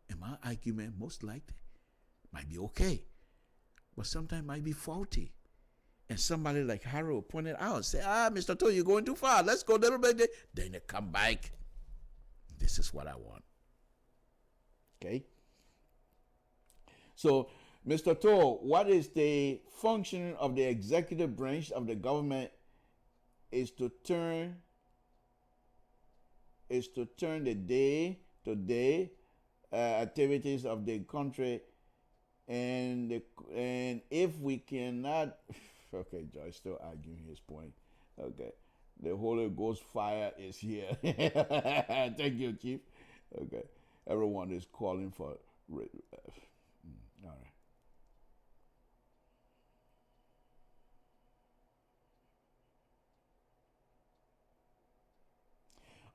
And my argument most likely might be okay. But sometimes might be faulty. And somebody like Harold pointed out, say, Mr. Toe, you're going too far. Let's go a little bit there. Then they come back. This is what I want. Okay? So, Mr. Toe, what is the function of the executive branch of the government is to turn the day-to-day activities of the country, and if we cannot, okay, Joyce still arguing his point. Okay, the Holy Ghost fire is here. Thank you, Chief. Okay, everyone is calling for. All right.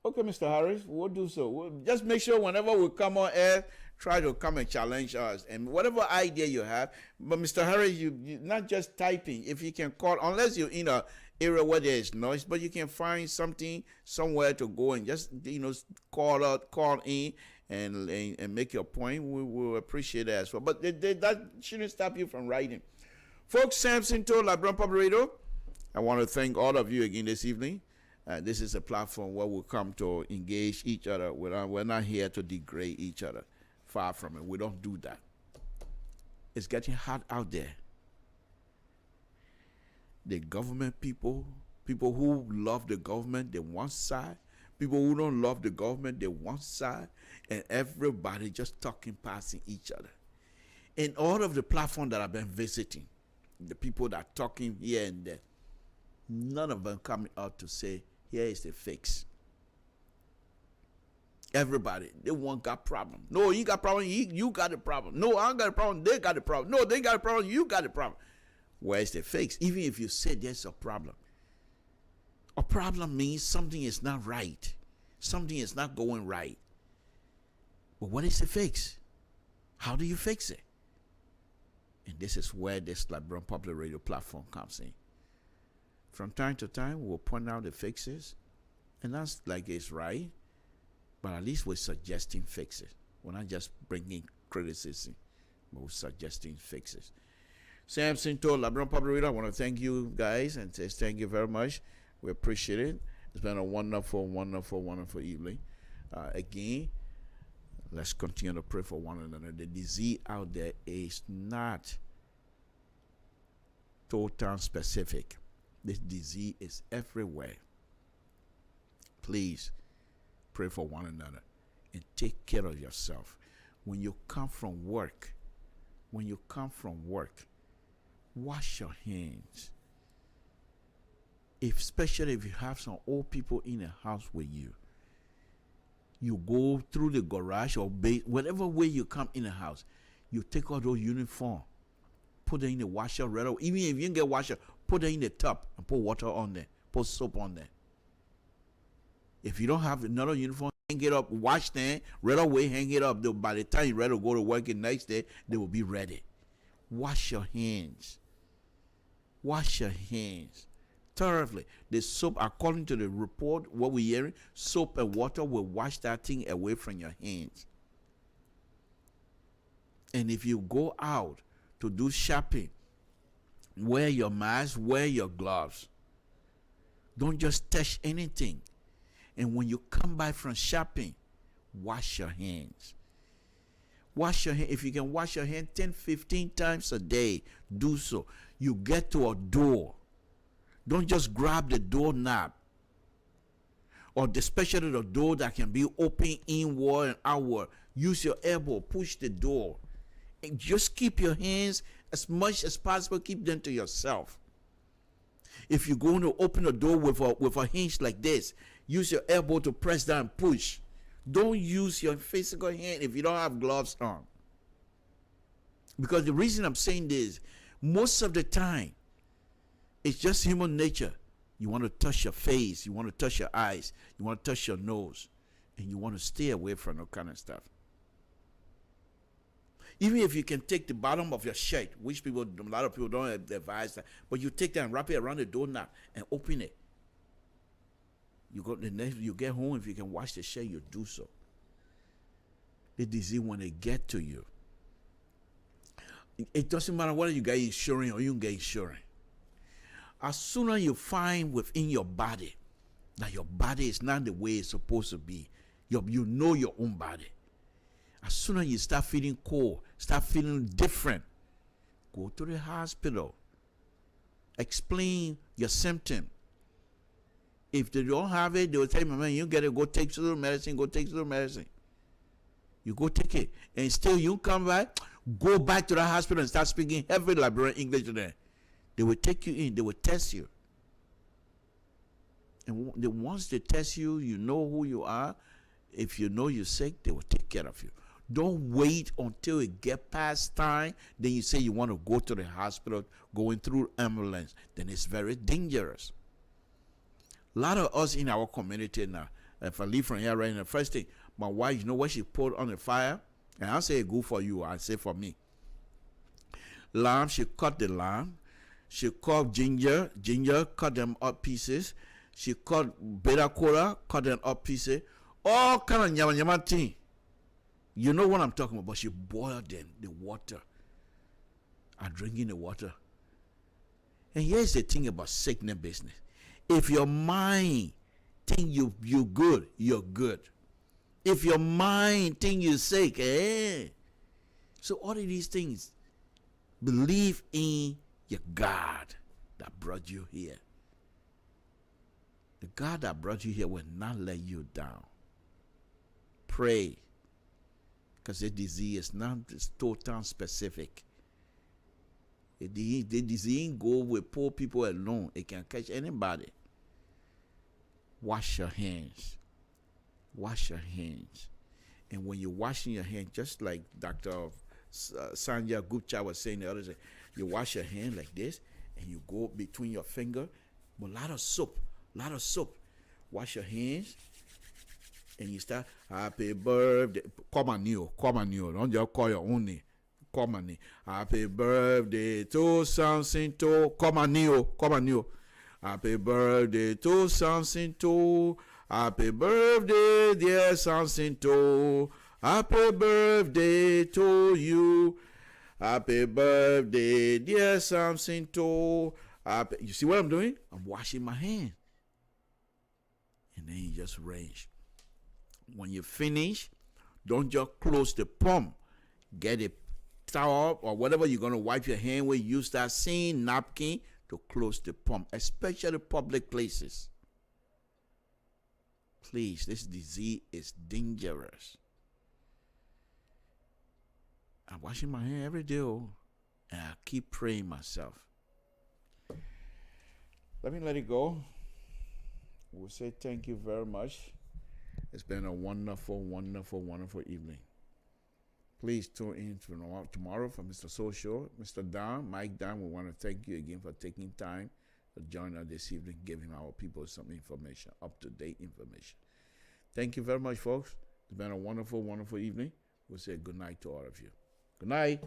Okay, Mr. Harris, we'll do so. We'll just make sure whenever we come on air, try to come and challenge us. And whatever idea you have, but Mr. Harris, you not just typing. If you can call, unless you're in an area where there is noise, but you can find something somewhere to go and just, call in and make your point. We will appreciate that as well. But that shouldn't stop you from writing. Folks, Samson told LIBERIA Public Radio, I want to thank all of you again this evening. This is a platform where we come to engage each other. We're not here to degrade each other. Far from it. We don't do that. It's getting hot out there. The government people who love the government, they one side. People who don't love the government, they one side. And everybody just talking, passing each other. In all of the platforms that I've been visiting, the people that are talking here and there, none of them coming out to say, here is the fix. Everybody, they want got problem. No, you got problem, you got a problem. No, I got a problem, they got a problem. No, they got a problem, you got a problem. Where's the fix? Even if you say there's a problem means something is not right. Something is not going right. But what is the fix? How do you fix it? And this is where this LIBERIA Public Radio platform comes in. From time to time, we'll point out the fixes, and that's like it's right, but at least we're suggesting fixes. We're not just bringing criticism, but we're suggesting fixes. Samson told LIBERIA Public Radio, I want to thank you guys and say thank you very much. We appreciate it. It's been a wonderful, wonderful, wonderful evening. Again, let's continue to pray for one another. The disease out there is not total specific. This disease is everywhere. Please pray for one another and take care of yourself. When you come from work, wash your hands. Especially if you have some old people in the house with you. You go through the garage or whatever way you come in the house, you take all those uniforms, put them in the washer right away. Even if you didn't get washer, put them in the tub and put water on there, put soap on there. If you don't have another uniform, hang it up, wash them right away, hang it up. By the time you're ready to go to work the next day, they will be ready. Wash your hands. Wash your hands thoroughly. The soap, according to the report, what we're hearing, soap and water will wash that thing away from your hands. And if you go out to do shopping, wear your mask, wear your gloves. Don't just touch anything. And when you come back from shopping, wash your hands. Wash your hands. If you can wash your hands 10, 15 times a day, do so. You get to a door. Don't just grab the doorknob, or especially the door that can be open inward and outward. Use your elbow, push the door. And just keep your hands as much as possible. Keep them to yourself. If you're going to open a door with a hinge like this, use your elbow to press down and push. Don't use your physical hand if you don't have gloves on. Because the reason I'm saying this, most of the time, it's just human nature. You want to touch your face, you want to touch your eyes, you want to touch your nose, and you want to stay away from that kind of stuff. Even if you can take the bottom of your shirt, which a lot of people don't advise that, but you take that and wrap it around the doorknob and open it. You get home, if you can wash the shirt, you do so. The disease, when they get to you, it doesn't matter whether you get insurance or you don't get insurance. As soon as you find within your body that your body is not the way it's supposed to be, you know your own body. As soon as you start feeling cold, start feeling different, go to the hospital. Explain your symptom. If they don't have it, they will tell you, man, you gotta go take some medicine, You go take it. And still you come back, go back to the hospital and start speaking heavy Liberian English to them. They will take you in, they will test you. And once they test you, you know who you are. If you know you're sick, they will take care of you. Don't wait until it get past time. Then you say you want to go to the hospital, going through ambulance. Then it's very dangerous. A lot of us in our community now, if I leave from here right now, the first thing, my wife, you know what she put on the fire? And I say, good for you, I say for me. Lamb, she cut the lamb. She cut ginger, cut them up pieces. She cut bitter cola, cut them up pieces. All kind of nyama thing. You know what I'm talking about. But she boiled them, the water. I'm drinking the water. And here's the thing about sickness business. If your mind think you're good, you're good. If your mind think you're sick, So all of these things, believe in your God that brought you here. The God that brought you here will not let you down. Pray. Because the disease is not total specific. The disease go with poor people alone. It can catch anybody. Wash your hands. Wash your hands. And when you're washing your hands, just like Dr. Sanja Gupta was saying the other day, you wash your hand like this, and you go between your finger, but a lot of soap. Wash your hands, and you start, happy birthday. Call my name. Don't just call your own name. Call my name. Happy birthday to something to. Call my name. Happy birthday to something to. Happy birthday, dear something to. Happy birthday to you. Happy birthday, dear something to. You see what I'm doing? I'm washing my hand. And then you just rinse. When you finish, don't just close the pump. Get a towel or whatever you're going to wipe your hand with. Use that same napkin to close the pump, especially public places. Please, this disease is dangerous. I'm washing my hand every day, and I keep praying myself. Let me let it go. We'll say thank you very much. It's been a wonderful, wonderful, wonderful evening. Please tune in tomorrow for Mr. Social. Mr. Don, Mike Don, we want to thank you again for taking time to join us this evening, giving our people some information, up-to-date information. Thank you very much, folks. It's been a wonderful, wonderful evening. We'll say good night to all of you. Good night.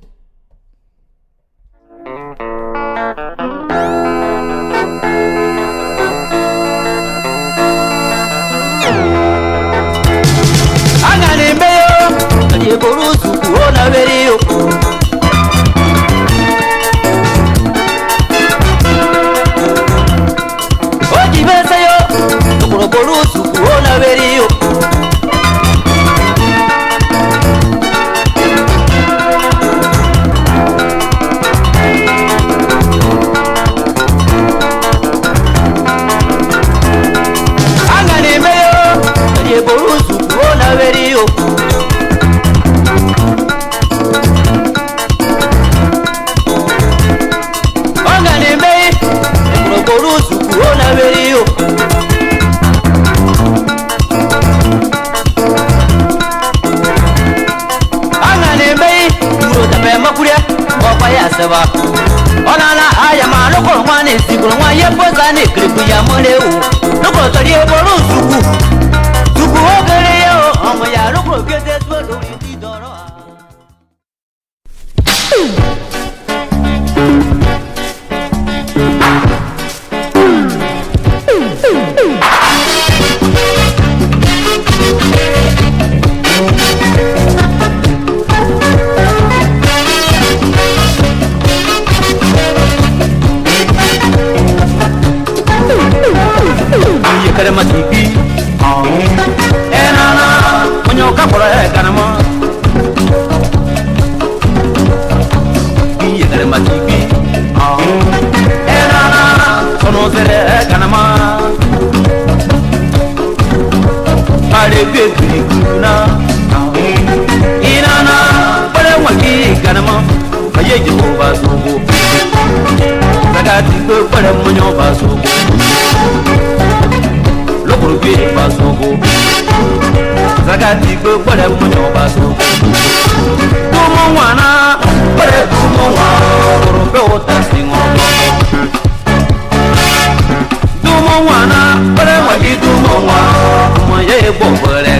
Dumo wana, pare waki dumo wana, mo ye bo pare